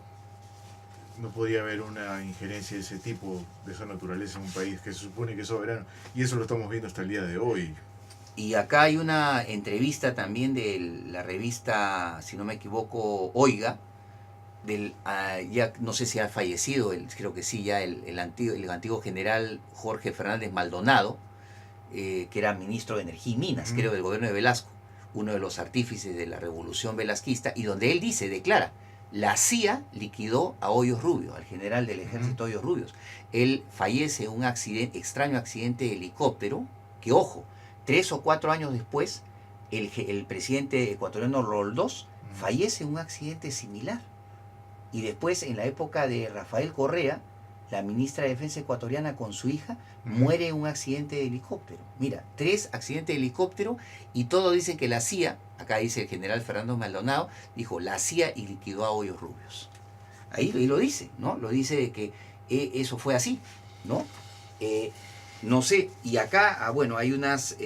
S1: no podía haber una injerencia de ese tipo, de esa naturaleza en un país que se supone que es soberano. Y eso lo estamos viendo hasta el día de hoy.
S2: Y acá hay una entrevista también de la revista, si no me equivoco, Oiga, ya no sé si ha fallecido, creo que sí, ya el antiguo general Jorge Fernández Maldonado, que era ministro de Energía y Minas, creo, del gobierno de Velasco, uno de los artífices de la revolución velasquista, y donde él declara, la CIA liquidó a Hoyos Rubio, al general del ejército Hoyos Rubios. Él fallece en un extraño accidente de helicóptero, que ojo, 3 o 4 años después, el presidente ecuatoriano Roldós fallece en un accidente similar. Y después, en la época de Rafael Correa, la ministra de Defensa ecuatoriana con su hija muere en un accidente de helicóptero. Mira, 3 accidentes de helicóptero y todos dicen que la CIA, acá dice el general Fernando Maldonado, dijo la CIA y liquidó a Hoyos Rubios. Ahí lo dice, ¿no? Lo dice de que eso fue así, ¿no? No sé, y acá, bueno, hay unas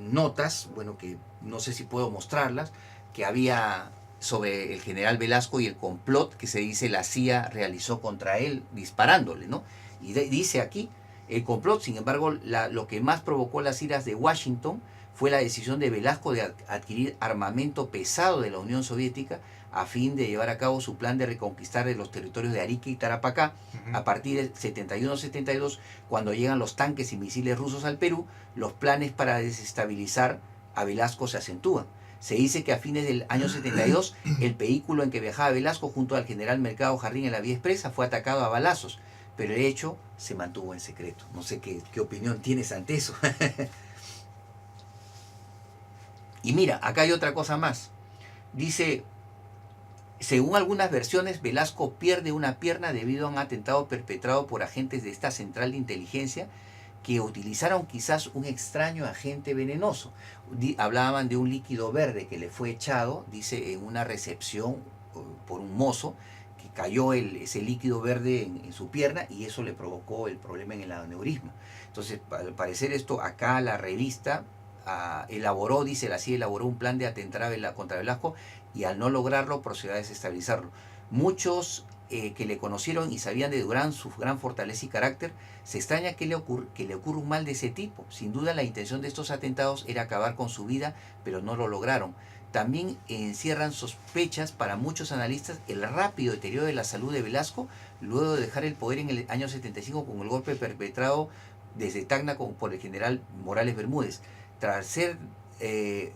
S2: notas, bueno, que no sé si puedo mostrarlas, que había sobre el general Velasco y el complot que se dice la CIA realizó contra él disparándole, ¿no? Y dice aquí, el complot, sin embargo, lo que más provocó las iras de Washington fue la decisión de Velasco de adquirir armamento pesado de la Unión Soviética a fin de llevar a cabo su plan de reconquistar los territorios de Arica y Tarapacá. A partir del 71-72, cuando llegan los tanques y misiles rusos al Perú, los planes para desestabilizar a Velasco se acentúan. Se dice que a fines del año 72, el vehículo en que viajaba Velasco junto al general Mercado Jardín en la vía expresa fue atacado a balazos, pero el hecho se mantuvo en secreto. No sé qué opinión tienes ante eso. Y mira, acá hay otra cosa más. Dice, Según algunas versiones, Velasco pierde una pierna debido a un atentado perpetrado por agentes de esta central de inteligencia que utilizaron quizás un extraño agente venenoso. Hablaban de un líquido verde que le fue echado, dice, en una recepción por un mozo, que cayó ese líquido verde en su pierna y eso le provocó el problema en el aneurisma. Entonces, al parecer esto, acá la revista elaboró, dice la CIA, elaboró un plan de atentar contra Velasco y al no lograrlo procedió a desestabilizarlo. Muchos que le conocieron y sabían de Durán, su gran fortaleza y carácter, se extraña que le ocurra un mal de ese tipo. Sin duda la intención de estos atentados era acabar con su vida, pero no lo lograron. También encierran sospechas para muchos analistas el rápido deterioro de la salud de Velasco luego de dejar el poder en el año 75 con el golpe perpetrado desde Tacna por el general Morales Bermúdez. Tras ser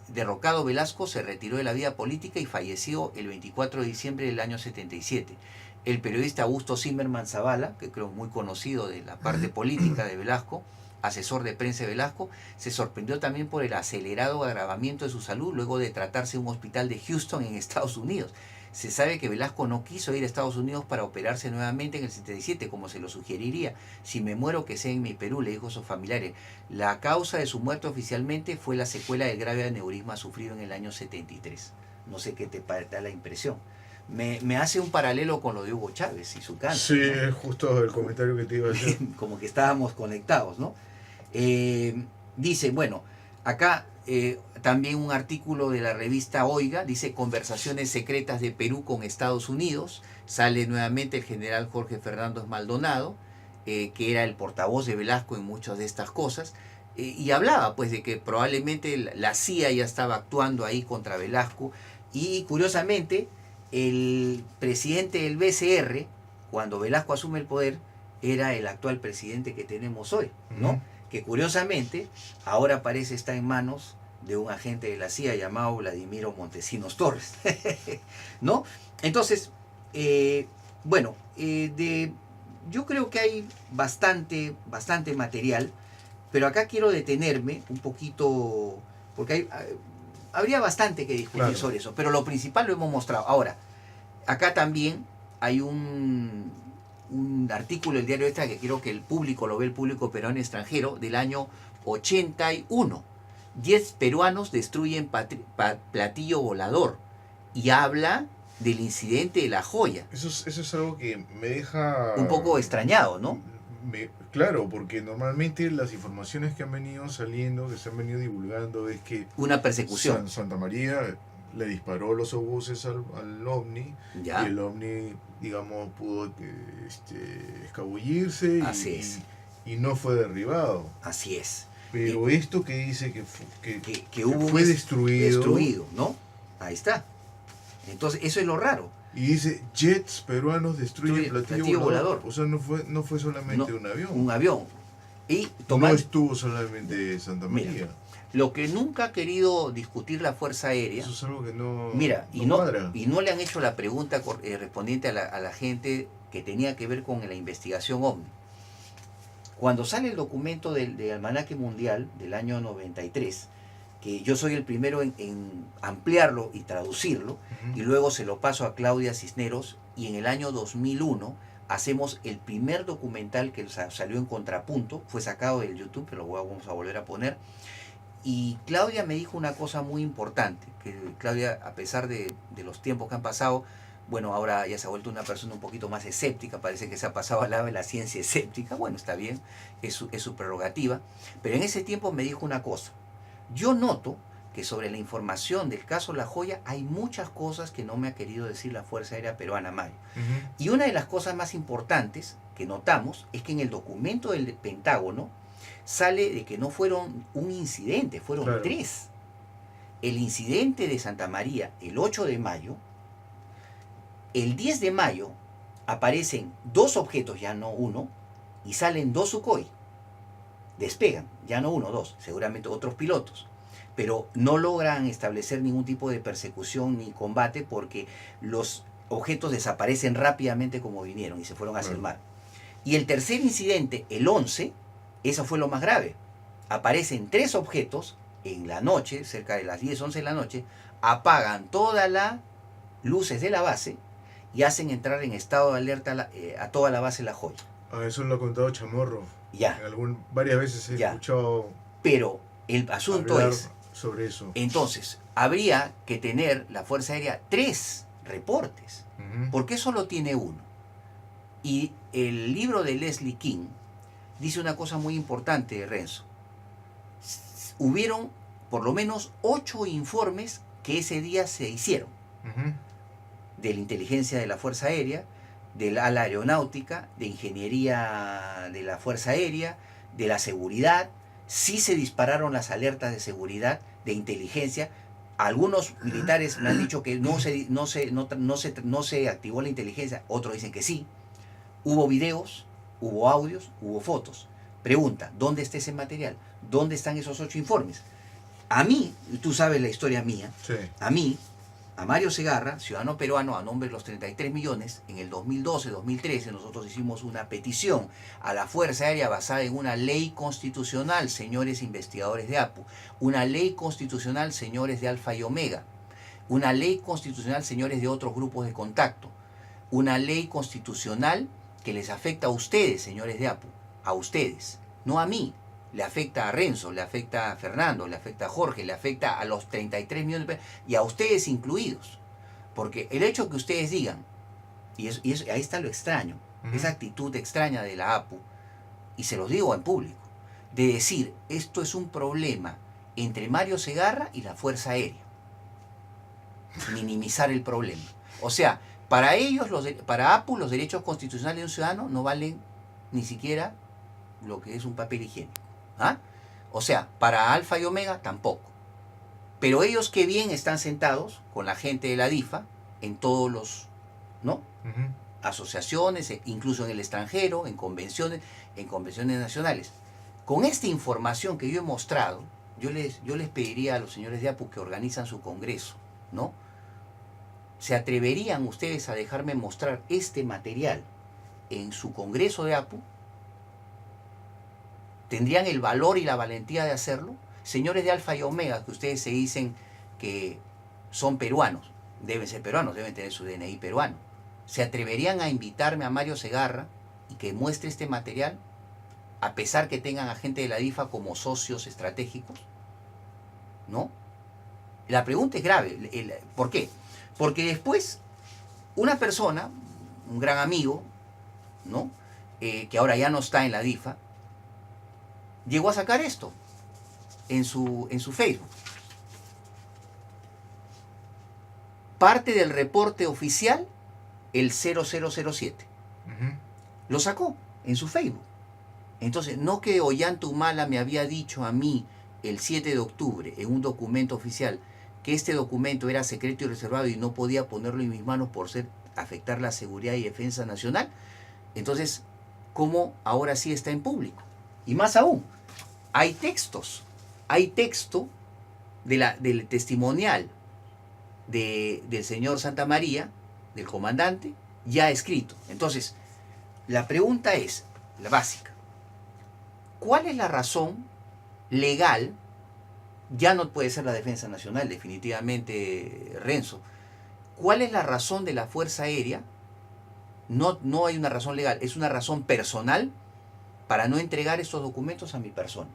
S2: derrocado Velasco, se retiró de la vida política y falleció el 24 de diciembre del año 77. El periodista Augusto Zimmerman Zavala, que creo muy conocido de la parte política de Velasco, asesor de prensa de Velasco, se sorprendió también por el acelerado agravamiento de su salud luego de tratarse en un hospital de Houston en Estados Unidos. Se sabe que Velasco no quiso ir a Estados Unidos para operarse nuevamente en el 77, como se lo sugeriría. Si me muero, que sea en mi Perú, le dijo a sus familiares. La causa de su muerte oficialmente fue la secuela del grave aneurisma sufrido en el año 73. No sé qué te da la impresión. Me hace un paralelo con lo de Hugo Chávez y su cáncer.
S1: Sí,
S2: ¿no?
S1: es justo el comentario que te iba a hacer.
S2: Como que estábamos conectados, ¿no? Dice, bueno, acá también un artículo de la revista Oiga, dice conversaciones secretas de Perú con Estados Unidos, sale nuevamente el general Jorge Fernández Maldonado, que era el portavoz de Velasco en muchas de estas cosas, y hablaba pues de que probablemente la CIA ya estaba actuando ahí contra Velasco, y curiosamente el presidente del BCR, cuando Velasco asume el poder, era el actual presidente que tenemos hoy, ¿no? Que curiosamente ahora parece estar en manos de un agente de la CIA llamado Vladimiro Montesinos Torres, ¿no? Entonces, bueno, yo creo que hay bastante material, pero acá quiero detenerme un poquito, porque habría bastante que discutir sobre eso, pero lo principal lo hemos mostrado. Ahora, acá también hay un artículo del diario Extra que quiero que el público lo vea, el público peruano extranjero, del año 81. 10 peruanos destruyen platillo volador y habla del incidente de La Joya.
S1: Eso es algo que me deja
S2: un poco extrañado, ¿no?
S1: Claro, porque normalmente las informaciones que han venido saliendo, que se han venido divulgando, es que
S2: una persecución.
S1: Santa María le disparó los obuses al ovni,
S2: ¿ya?
S1: Y el ovni, digamos, pudo escabullirse y no fue derribado.
S2: Así es.
S1: Pero esto que dice que
S2: fue
S1: destruido,
S2: ¿no? Ahí está. Entonces, eso es lo raro.
S1: Y dice, jets peruanos destruyen platillo volador. O sea, no fue solamente un avión.
S2: Un avión. Y
S1: no estuvo solamente Santa María.
S2: Mira, lo que nunca ha querido discutir la Fuerza Aérea...
S1: Eso es algo que no...
S2: Mira,
S1: cuadra.
S2: Y no le han hecho la pregunta respondiente a la gente que tenía que ver con la investigación OVNI. Cuando sale el documento del Almanaque Mundial del año 93, que yo soy el primero en ampliarlo y traducirlo, y luego se lo paso a Claudia Cisneros, y en el año 2001 hacemos el primer documental que salió en Contrapunto, fue sacado del YouTube, pero lo vamos a volver a poner, y Claudia me dijo una cosa muy importante, que Claudia, a pesar de los tiempos que han pasado, bueno, ahora ya se ha vuelto una persona un poquito más escéptica, parece que se ha pasado al lado de la ciencia escéptica, bueno, está bien, es su prerrogativa, pero en ese tiempo me dijo una cosa, yo noto que sobre la información del caso La Joya hay muchas cosas que no me ha querido decir la Fuerza Aérea Peruana, Mario. Y una de las cosas más importantes que notamos es que en el documento del Pentágono sale de que no fueron un incidente, fueron 3. El incidente de Santa María el 8 de mayo, el 10 de mayo aparecen 2 objetos, ya no 1, y salen 2 Sukhoi. Despegan, ya no 1, 2, seguramente otros pilotos. Pero no logran establecer ningún tipo de persecución ni combate porque los objetos desaparecen rápidamente como vinieron y se fueron hacia el mar. Y el tercer incidente, el 11, eso fue lo más grave. Aparecen 3 objetos en la noche, cerca de las 10, 11 de la noche, apagan toda la luces de la base y hacen entrar en estado de alerta a toda la base La Joya.
S1: Eso lo ha contado Chamorro.
S2: Ya.
S1: Varias veces he escuchado.
S2: Pero el asunto es
S1: sobre eso.
S2: Entonces, habría que tener la Fuerza Aérea 3 reportes. ¿Por qué solo tiene uno? Y el libro de Leslie King dice una cosa muy importante, Renzo. Hubieron por lo menos 8 informes que ese día se hicieron. De la inteligencia de la Fuerza Aérea, de la aeronáutica, de ingeniería de la Fuerza Aérea, de la seguridad. Sí se dispararon las alertas de seguridad, de inteligencia. Algunos militares me han dicho que no se activó la inteligencia, otros dicen que sí. Hubo videos, hubo audios, hubo fotos. Pregunta, ¿dónde está ese material? ¿Dónde están esos 8 informes? A mí, tú sabes la historia mía,
S1: sí.
S2: A Mario Segarra, ciudadano peruano a nombre de los 33 millones, en el 2012-2013 nosotros hicimos una petición a la Fuerza Aérea basada en una ley constitucional, señores investigadores de APU, una ley constitucional, señores de Alfa y Omega, una ley constitucional, señores de otros grupos de contacto, una ley constitucional que les afecta a ustedes, señores de APU, a ustedes, no a mí. Le afecta a Renzo, le afecta a Fernando, le afecta a Jorge, le afecta a los 33 millones de personas y a ustedes incluidos. Porque el hecho que ustedes digan, y ahí está lo extraño, esa actitud extraña de la APU, y se los digo en público, de decir, esto es un problema entre Mario Segarra y la Fuerza Aérea. Minimizar el problema. O sea, para ellos, para APU, los derechos constitucionales de un ciudadano no valen ni siquiera lo que es un papel higiénico. ¿Ah? O sea, para Alfa y Omega tampoco. Pero ellos qué bien están sentados con la gente de la DIFA en todos los, ¿no? Asociaciones, incluso en el extranjero, en convenciones nacionales. Con esta información que yo he mostrado, yo les pediría a los señores de APU que organizan su congreso, ¿no? ¿Se atreverían ustedes a dejarme mostrar este material en su congreso de APU? ¿Tendrían el valor y la valentía de hacerlo? Señores de Alfa y Omega, que ustedes se dicen que son peruanos, deben ser peruanos, deben tener su DNI peruano. ¿Se atreverían a invitarme a Mario Segarra y que muestre este material, a pesar que tengan a gente de la DIFA como socios estratégicos? ¿No? La pregunta es grave. ¿Por qué? Porque después, una persona, un gran amigo, ¿no? Que ahora ya no está en la DIFA, llegó a sacar esto en su Facebook. Parte del reporte oficial, el 0007. Lo sacó en su Facebook. Entonces, no que Ollanta me había dicho a mí el 7 de octubre en un documento oficial que este documento era secreto y reservado y no podía ponerlo en mis manos por afectar la seguridad y defensa nacional. Entonces, ¿cómo ahora sí está en público? Y más aún, hay texto del testimonial del señor Santa María, del comandante, ya escrito. Entonces, la pregunta es, la básica, ¿cuál es la razón legal? Ya no puede ser la defensa nacional, definitivamente, Renzo. ¿Cuál es la razón de la Fuerza Aérea? No hay una razón legal, es una razón personal para no entregar estos documentos a mi persona.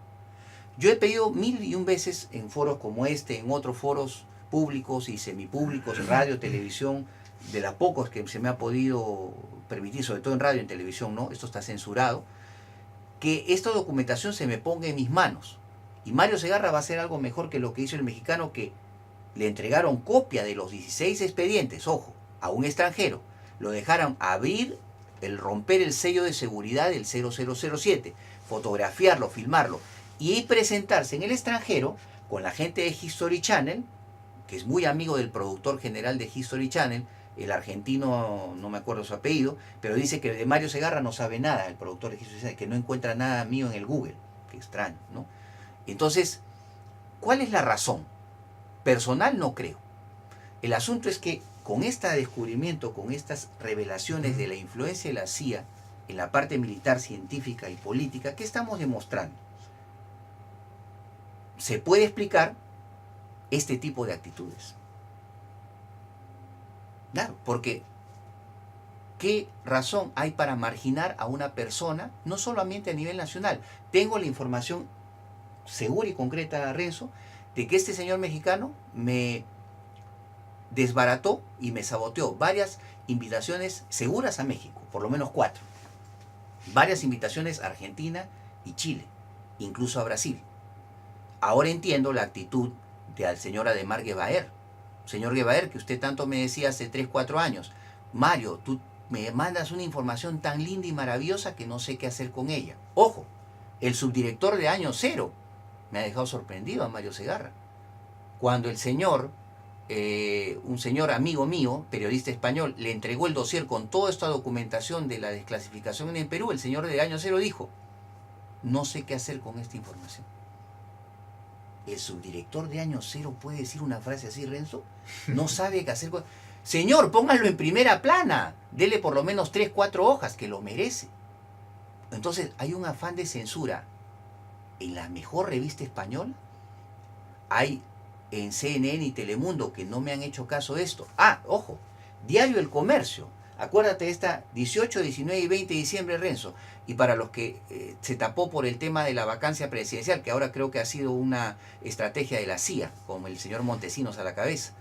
S2: Yo he pedido 1001 veces en foros como este, en otros foros públicos y semipúblicos, radio, televisión, de las pocos que se me ha podido permitir, sobre todo en radio y en televisión, ¿no? Esto está censurado, que esta documentación se me ponga en mis manos. Y Mario Segarra va a hacer algo mejor que lo que hizo el mexicano, que le entregaron copia de los 16 expedientes, ojo, a un extranjero. Lo dejaron abrir, romper el sello de seguridad del 0007, fotografiarlo, filmarlo y presentarse en el extranjero con la gente de History Channel, que es muy amigo del productor general de History Channel, el argentino, no me acuerdo su apellido, pero dice que de Mario Segarra no sabe nada, el productor de History Channel, que no encuentra nada mío en el Google. Qué extraño, ¿no? Entonces, ¿cuál es la razón? Personal no creo. El asunto es que con este descubrimiento, con estas revelaciones de la influencia de la CIA en la parte militar, científica y política, ¿qué estamos demostrando? Se puede explicar este tipo de actitudes. Claro, porque ¿qué razón hay para marginar a una persona, no solamente a nivel nacional? Tengo la información segura y concreta, Renzo, de que este señor mexicano me desbarató y me saboteó varias invitaciones seguras a México, por lo menos 4. Varias invitaciones a Argentina y Chile, incluso a Brasil. Ahora entiendo la actitud del señor Ademar Guevaer. Señor Guevaer, que usted tanto me decía hace 3, 4 años, Mario, tú me mandas una información tan linda y maravillosa que no sé qué hacer con ella. Ojo, el subdirector de Año Cero me ha dejado sorprendido a Mario Segarra. Cuando el señor, un señor amigo mío, periodista español, le entregó el dossier con toda esta documentación de la desclasificación en Perú, el señor de Año Cero dijo, no sé qué hacer con esta información. ¿El subdirector de Año Cero puede decir una frase así, Renzo? No sabe qué hacer con... Señor, póngalo en primera plana. Dele por lo menos 3, 4 hojas, que lo merece. Entonces, hay un afán de censura en la mejor revista española. Hay en CNN y Telemundo que no me han hecho caso de esto. Ah, ojo, Diario El Comercio. Acuérdate de esta 18, 19 y 20 de diciembre, Renzo. Y para los que se tapó por el tema de la vacancia presidencial, que ahora creo que ha sido una estrategia de la CIA, con el señor Montesinos a la cabeza.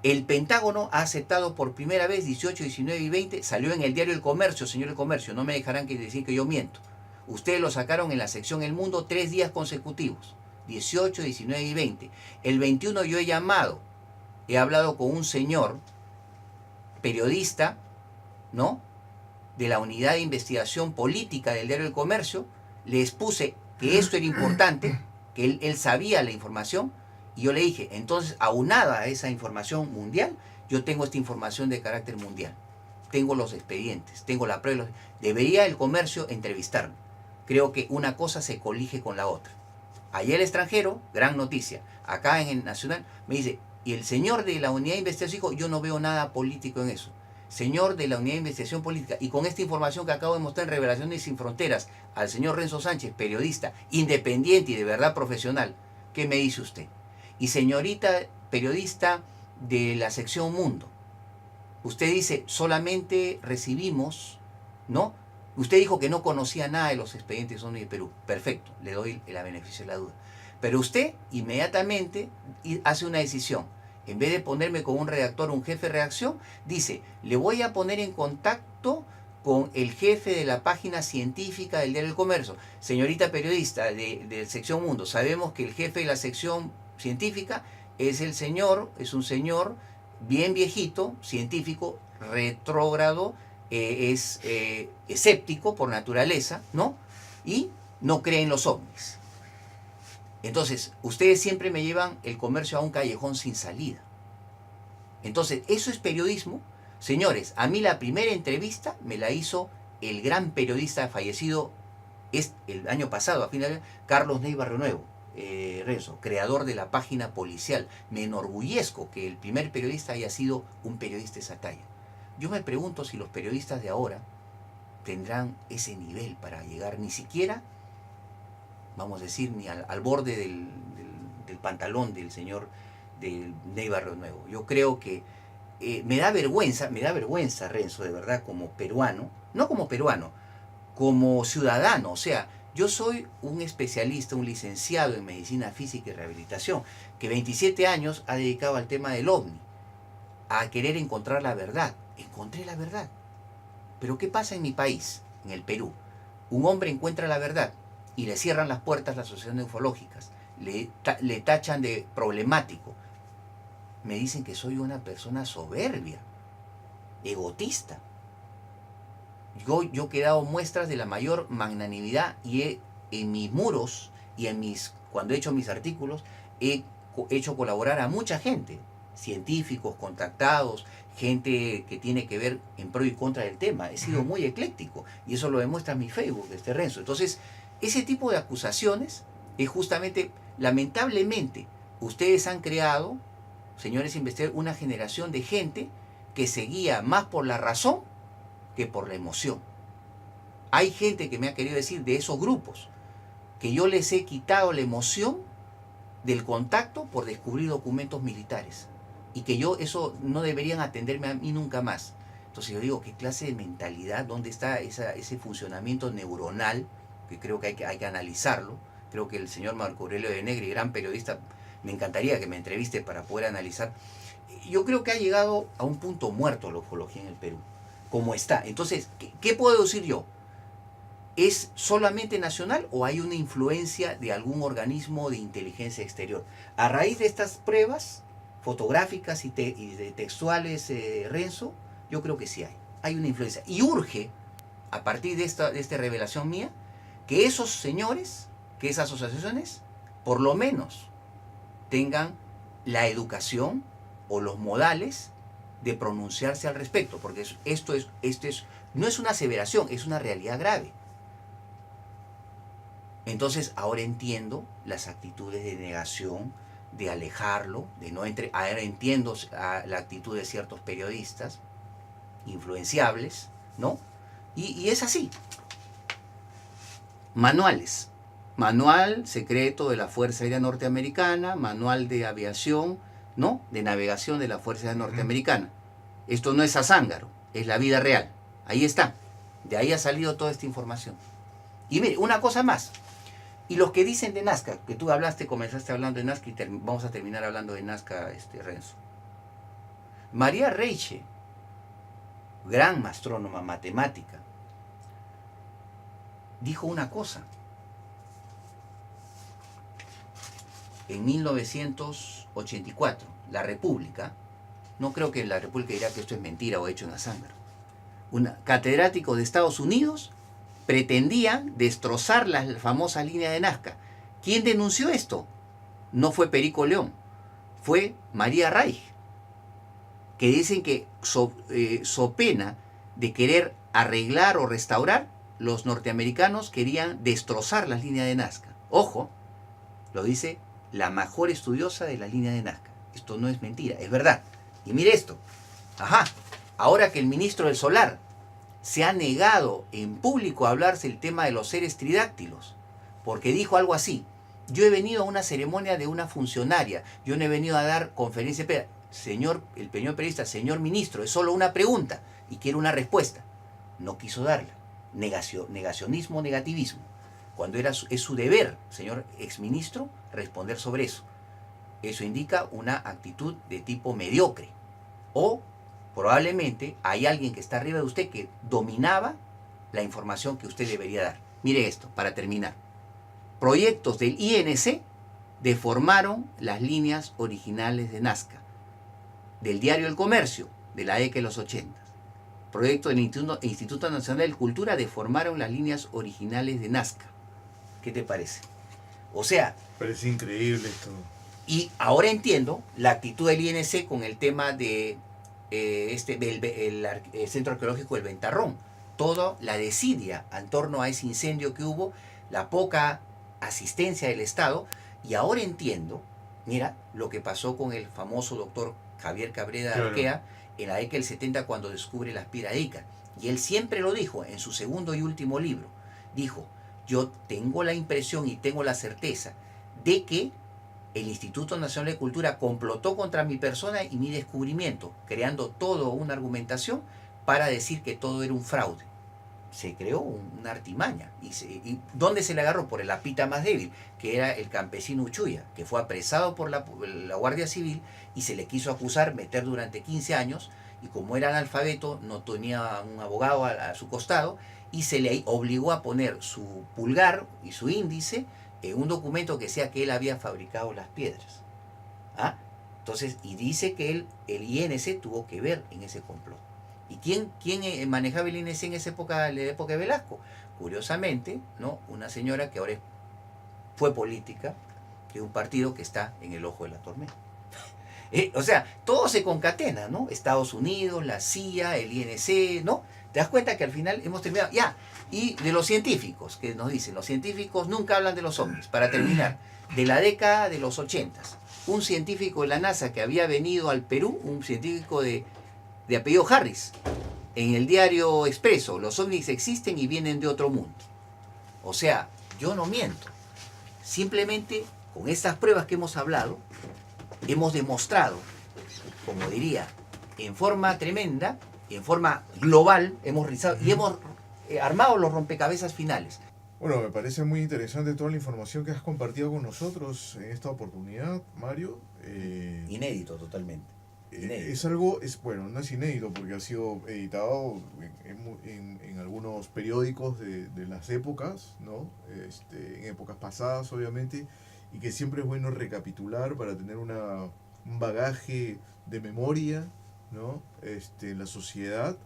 S2: El Pentágono ha aceptado por primera vez 18, 19 y 20, salió en el diario El Comercio, señor El Comercio, no me dejarán decir que yo miento. Ustedes lo sacaron en la sección El Mundo 3 días consecutivos, 18, 19 y 20. El 21 yo he llamado, he hablado con un señor, periodista, ¿no?, de la Unidad de Investigación Política del diario El Comercio, le expuse que esto era importante, que él sabía la información, y yo le dije, entonces, aunada a esa información mundial, yo tengo esta información de carácter mundial. Tengo los expedientes, tengo la prueba. Debería El Comercio entrevistarme. Creo que una cosa se colige con la otra. Allá el extranjero, gran noticia. Acá en el Nacional, me dice, y el señor de la Unidad de Investigación dijo, yo no veo nada político en eso. Señor de la Unidad de Investigación Política, y con esta información que acabo de mostrar en Revelaciones Sin Fronteras, al señor Renzo Sánchez, periodista, independiente y de verdad profesional, ¿qué me dice usted? Y señorita periodista de la sección Mundo, usted dice, solamente recibimos, ¿no? Usted dijo que no conocía nada de los expedientes ONU de Perú. Perfecto, le doy la beneficio de la duda. Pero usted inmediatamente hace una decisión. En vez de ponerme con un redactor, un jefe de redacción, dice, le voy a poner en contacto con el jefe de la página científica del diario El Comercio. Señorita periodista de sección Mundo, sabemos que el jefe de la sección científica es un señor bien viejito, científico, retrógrado, es escéptico por naturaleza, ¿no? Y no cree en los ovnis. Entonces, ustedes siempre me llevan El Comercio a un callejón sin salida. Entonces, eso es periodismo. Señores, a mí la primera entrevista me la hizo el gran periodista fallecido el año pasado, a fin de año, Carlos Ney Barrio Nuevo, Renzo, creador de la página policial. Me enorgullezco que el primer periodista haya sido un periodista de esa talla. Yo me pregunto si los periodistas de ahora tendrán ese nivel para llegar ni siquiera, vamos a decir, ni al borde del pantalón del señor del Ney Barrio Nuevo. Yo creo que me da vergüenza, Renzo, de verdad, como peruano, no como peruano, como ciudadano. O sea, yo soy un especialista, un licenciado en Medicina Física y Rehabilitación, que 27 años ha dedicado al tema del OVNI, a querer encontrar la verdad. Encontré la verdad. Pero ¿qué pasa en mi país, en el Perú? Un hombre encuentra la verdad y le cierran las puertas las asociaciones ufológicas, le tachan de problemático. Me dicen que soy una persona soberbia, egotista. Yo he dado muestras de la mayor magnanimidad y en mis muros y cuando he hecho mis artículos, he hecho colaborar a mucha gente, científicos, contactados, gente que tiene que ver en pro y contra del tema. He sido muy ecléctico y eso lo demuestra mi Facebook, Renzo. Entonces, ese tipo de acusaciones es justamente, lamentablemente, ustedes han creado, señores investigadores, una generación de gente que se guía más por la razón que por la emoción. Hay gente que me ha querido decir de esos grupos que yo les he quitado la emoción del contacto por descubrir documentos militares. y que eso no deberían atenderme a mí nunca más. Entonces yo digo, ¿qué clase de mentalidad? ¿Dónde está ese funcionamiento neuronal? Que creo que hay que analizarlo. Creo que el señor Marco Aurelio de Negri, gran periodista, me encantaría que me entreviste para poder analizar. Yo creo que ha llegado a un punto muerto la ufología en el Perú, como está. Entonces, ¿qué puedo decir yo? ¿Es solamente nacional o hay una influencia de algún organismo de inteligencia exterior? A raíz de estas pruebas fotográficas y de textuales, Renzo, yo creo que sí hay una influencia. Y urge, a partir de esta revelación mía, que esos señores, que esas asociaciones, por lo menos tengan la educación o los modales de pronunciarse al respecto, porque esto no es una aseveración, es una realidad grave. Entonces ahora entiendo las actitudes de negación, de alejarlo, de no ahora entiendo la actitud de ciertos periodistas influenciables, ¿no? Y es así. Manuales. Manual secreto de la Fuerza Aérea Norteamericana, manual de aviación, ¿no? De navegación de la Fuerza Aérea Norteamericana. Esto no es a zángaro, es la vida real. Ahí está. De ahí ha salido toda esta información. Y mire, una cosa más. Y los que dicen de Nazca, que tú comenzaste hablando de Nazca y vamos a terminar hablando de Nazca, Renzo. María Reiche, gran astrónoma matemática, dijo una cosa. En 1984, la República, no creo que la República dirá que esto es mentira o hecho en zángaro, un catedrático de Estados Unidos pretendía destrozar las famosas líneas de Nazca. ¿Quién denunció esto? No fue Perico León, fue María Reich, que dicen que so pena de querer arreglar o restaurar, los norteamericanos querían destrozar las líneas de Nazca. Ojo, lo dice la mejor estudiosa de la línea de Nazca. Esto no es mentira, es verdad. Y mire esto. Ajá, ahora que el ministro del Solar se ha negado en público a hablarse el tema de los seres tridáctilos, porque dijo algo así: yo he venido a una ceremonia de una funcionaria, yo no he venido a dar conferencia. El señor periodista, señor ministro, es solo una pregunta y quiero una respuesta. No quiso darla. Negacionismo, negativismo. Cuando es su deber, señor exministro, responder sobre eso. Eso indica una actitud de tipo mediocre. O probablemente hay alguien que está arriba de usted que dominaba la información que usted debería dar. Mire esto, para terminar. Proyectos del INC deformaron las líneas originales de Nazca. Del diario El Comercio, de la década de los 80. Proyectos del Instituto Nacional de Cultura deformaron las líneas originales de Nazca. ¿Qué te parece? O sea...
S1: Parece increíble esto.
S2: Y ahora entiendo la actitud del INC con el tema de el Centro Arqueológico del Ventarrón. Toda la desidia en torno a ese incendio que hubo, la poca asistencia del Estado. Y ahora entiendo, mira, lo que pasó con el famoso doctor Javier Cabrera Arquea en la década del 70 cuando descubre la Aspira de Ica. Y él siempre lo dijo en su segundo y último libro. Dijo, yo tengo la impresión y tengo la certeza de que el Instituto Nacional de Cultura complotó contra mi persona y mi descubrimiento, creando toda una argumentación para decir que todo era un fraude. Se creó una artimaña. ¿Y dónde se le agarró? Por el apita más débil, que era el campesino Uchuya, que fue apresado por la Guardia Civil y se le quiso acusar, meter durante 15 años, y como era analfabeto, no tenía un abogado a su costado, y se le obligó a poner su pulgar y su índice en un documento que decía que él había fabricado las piedras. ¿Ah? Entonces, y dice que el INC tuvo que ver en ese complot. ¿Y quién manejaba el INC en esa época, la época de Velasco? Curiosamente, ¿no? Una señora que ahora fue política de un partido que está en el ojo de la tormenta. O sea, todo se concatena, ¿no? Estados Unidos, la CIA, el INC, ¿no? Te das cuenta que al final hemos terminado. Ya, y de los científicos, que nos dicen, los científicos nunca hablan de los ovnis. Para terminar, de la década de los 80, un científico de la NASA que había venido al Perú, un científico de apellido Harris, en el diario Expreso, los ovnis existen y vienen de otro mundo. O sea, yo no miento. Simplemente, con estas pruebas que hemos hablado, hemos demostrado como diría, en forma tremenda, en forma global, hemos rizado y hemos armado los rompecabezas finales.
S1: Bueno, me parece muy interesante toda la información que has compartido con nosotros en esta oportunidad, Mario.
S2: Inédito totalmente.
S1: Es algo, bueno, no es inédito porque ha sido editado en algunos periódicos de las épocas, ¿no? En épocas pasadas, obviamente, y que siempre es bueno recapitular para tener un bagaje de memoria, ¿no? En la sociedad,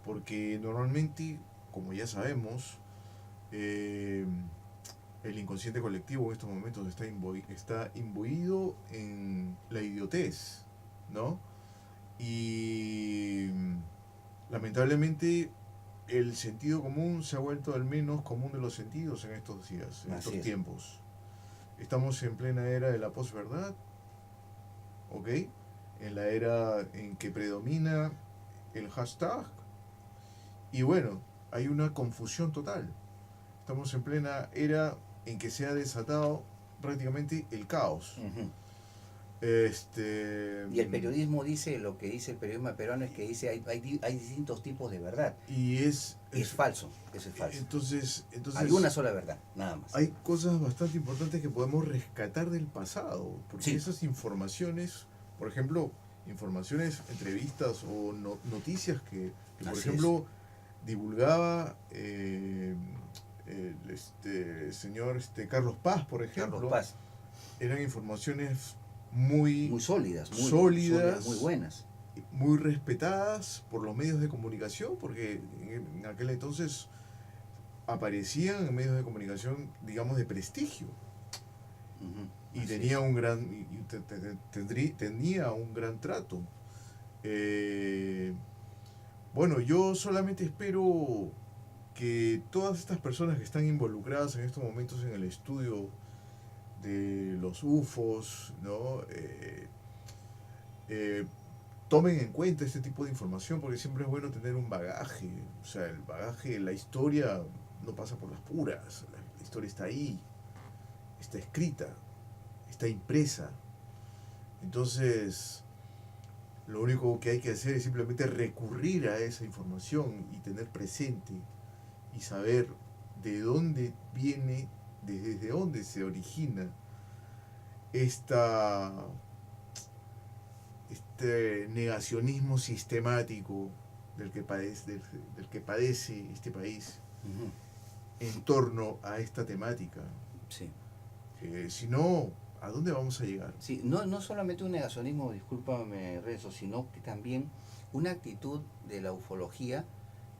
S1: porque normalmente, como ya sabemos, el inconsciente colectivo en estos momentos está imbuido en la idiotez, ¿no? Y lamentablemente el sentido común se ha vuelto el menos común de los sentidos en estos días, en estos tiempos. Estamos en plena era de la posverdad, ¿ok? En la era en que predomina el hashtag. Y bueno, hay una confusión total. Estamos en plena era en que se ha desatado prácticamente el caos.
S2: Uh-huh. Y el periodismo dice, lo que dice el periodismo peruano es que dice hay distintos tipos de verdad.
S1: Y es
S2: falso, eso es falso.
S1: Entonces
S2: hay una sola verdad, nada más.
S1: Hay cosas bastante importantes que podemos rescatar del pasado, porque esas informaciones, por ejemplo, informaciones, entrevistas o noticias que por ejemplo, divulgaba el señor Carlos Paz, por ejemplo,
S2: Carlos Paz.
S1: Eran informaciones muy
S2: sólidas, muy buenas,
S1: muy respetadas por los medios de comunicación, porque en aquel entonces aparecían en medios de comunicación, digamos, de prestigio. Uh-huh. Y tenía un gran tenía un gran trato. Bueno, yo solamente espero que todas estas personas que están involucradas en estos momentos en el estudio de los UFOs, ¿no? Tomen en cuenta este tipo de información, porque siempre es bueno tener un bagaje. O sea, el bagaje, la historia no pasa por las puras. La historia está ahí, está escrita, está impresa. Entonces, lo único que hay que hacer es simplemente recurrir a esa información y tener presente y saber de dónde viene, desde dónde se origina este negacionismo sistemático del que padece este país. Uh-huh. En torno a esta temática.
S2: Sí.
S1: Si no, ¿a dónde vamos a llegar?
S2: Sí, no solamente un negacionismo, discúlpame Renzo, sino que también una actitud de la ufología,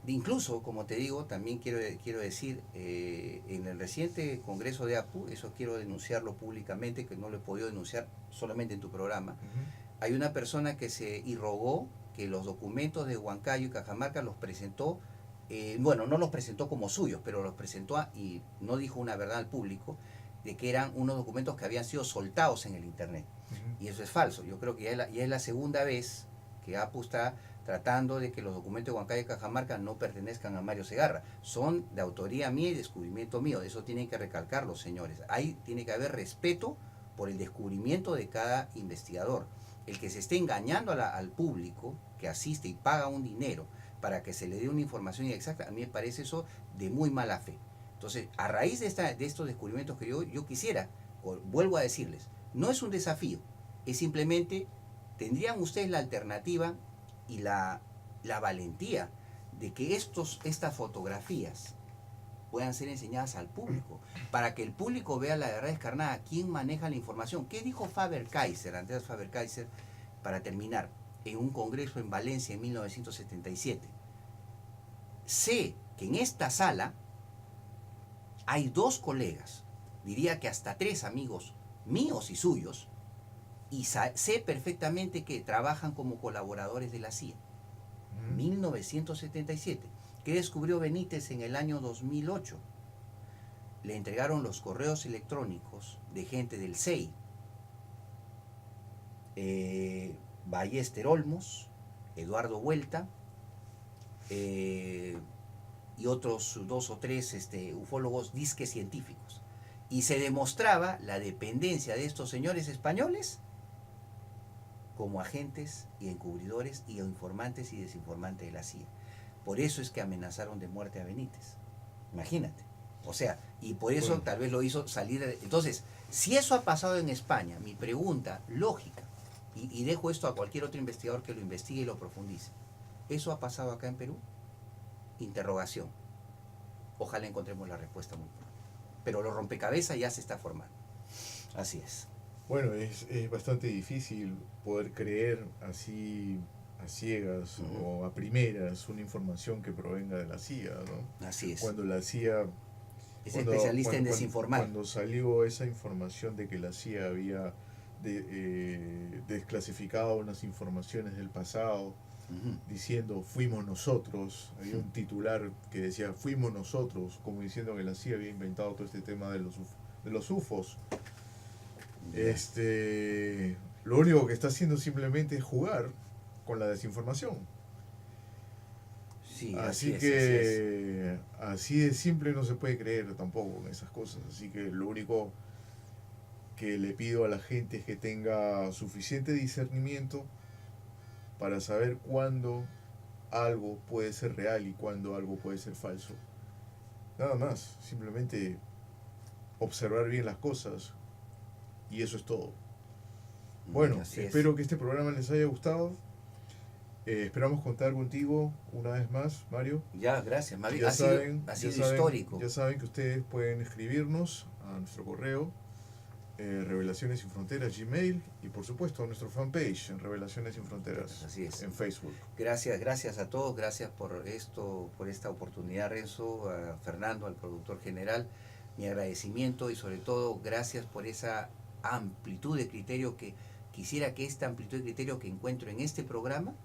S2: incluso, como te digo, también quiero decir, en el reciente congreso de APU, eso quiero denunciarlo públicamente, que no lo he podido denunciar solamente en tu programa. Uh-huh. Hay una persona que se irrogó que los documentos de Huancayo y Cajamarca los presentó, no los presentó como suyos, pero los presentó y no dijo una verdad al público, de que eran unos documentos que habían sido soltados en el internet. Uh-huh. Y eso es falso. Yo creo que ya es la segunda vez que APU está tratando de que los documentos de Huancayo y Cajamarca no pertenezcan a Mario Segarra. Son de autoría mía y descubrimiento mío. Eso tienen que recalcarlo, señores. Ahí tiene que haber respeto por el descubrimiento de cada investigador. El que se esté engañando al público que asiste y paga un dinero para que se le dé una información inexacta, a mí me parece eso de muy mala fe. Entonces, a raíz de estos descubrimientos que yo quisiera, vuelvo a decirles, no es un desafío, es simplemente, tendrían ustedes la alternativa y la valentía de que estas fotografías puedan ser enseñadas al público, para que el público vea la verdad descarnada, quién maneja la información. ¿Qué dijo Andreas Faber-Kaiser, para terminar, en un congreso en Valencia en 1977? Sé que en esta sala hay 2 colegas, diría que hasta 3 amigos míos y suyos, y sé perfectamente que trabajan como colaboradores de la CIA. 1977. ¿Qué descubrió Benítez en el año 2008? Le entregaron los correos electrónicos de gente del CEI, Ballester Olmos, Eduardo Vuelta, y otros 2 o 3 ufólogos disque científicos. Y se demostraba la dependencia de estos señores españoles como agentes y encubridores y informantes y desinformantes de la CIA. Por eso es que amenazaron de muerte a Benítez. Imagínate. O sea, y por eso
S1: Bueno.
S2: tal vez lo hizo salir. Entonces, si eso ha pasado en España, mi pregunta lógica, y dejo esto a cualquier otro investigador que lo investigue y lo profundice, ¿eso ha pasado acá en Perú? Interrogación. Ojalá encontremos la respuesta muy pronto. Pero lo rompecabezas ya se está formando. Así es.
S1: Bueno, es bastante difícil poder creer así a ciegas o a primeras una información que provenga de la CIA, ¿no?
S2: Así es.
S1: Cuando la CIA,
S2: Es especialista en desinformar.
S1: cuando salió esa información de que la CIA había desclasificado unas informaciones del pasado, diciendo fuimos nosotros, había un titular que decía fuimos nosotros, como diciendo que la CIA había inventado todo este tema de los UFOs. Lo único que está haciendo simplemente es jugar con la desinformación.
S2: Sí,
S1: Así
S2: es,
S1: que así de simple no se puede creer tampoco en esas cosas. Así que lo único que le pido a la gente es que tenga suficiente discernimiento para saber cuándo algo puede ser real y cuándo algo puede ser falso. Nada más, simplemente observar bien las cosas y eso es todo. Bueno, espero que este programa les haya gustado. Esperamos contar contigo una vez más, Mario.
S2: Ya, gracias. Ha sido histórico.
S1: Ya saben que ustedes pueden escribirnos a nuestro correo Revelaciones Sin Fronteras Gmail y por supuesto a nuestro fanpage en Revelaciones Sin Fronteras.
S2: Así es.
S1: En Facebook.
S2: Gracias a todos, gracias por esta oportunidad, Renzo, a Fernando, al productor general, mi agradecimiento y sobre todo gracias por esa amplitud de criterio que quisiera que esta amplitud de criterio que encuentro en este programa,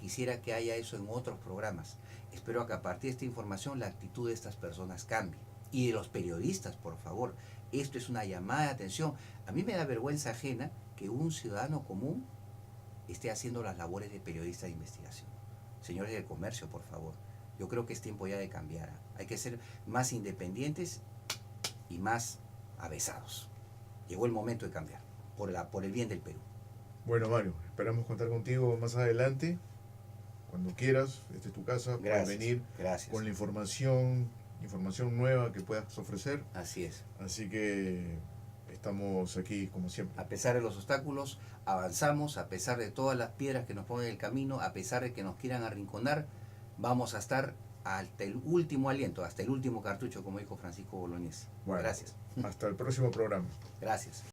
S2: quisiera que haya eso en otros programas. Espero que a partir de esta información la actitud de estas personas cambie. Y de los periodistas, por favor. Esto es una llamada de atención. A mí me da vergüenza ajena que un ciudadano común esté haciendo las labores de periodista de investigación. Señores del comercio, por favor. Yo creo que es tiempo ya de cambiar. Hay que ser más independientes y más avesados. Llegó el momento de cambiar por el bien del Perú.
S1: Bueno, Mario, esperamos contar contigo más adelante. Cuando quieras, esta es tu casa, puedes venir con la información nueva que puedas ofrecer.
S2: Así es.
S1: Así que estamos aquí como siempre.
S2: A pesar de los obstáculos, avanzamos, a pesar de todas las piedras que nos ponen en el camino, a pesar de que nos quieran arrinconar, vamos a estar hasta el último aliento, hasta el último cartucho, como dijo Francisco Bolognesi.
S1: Bueno,
S2: gracias.
S1: Hasta el próximo programa.
S2: Gracias.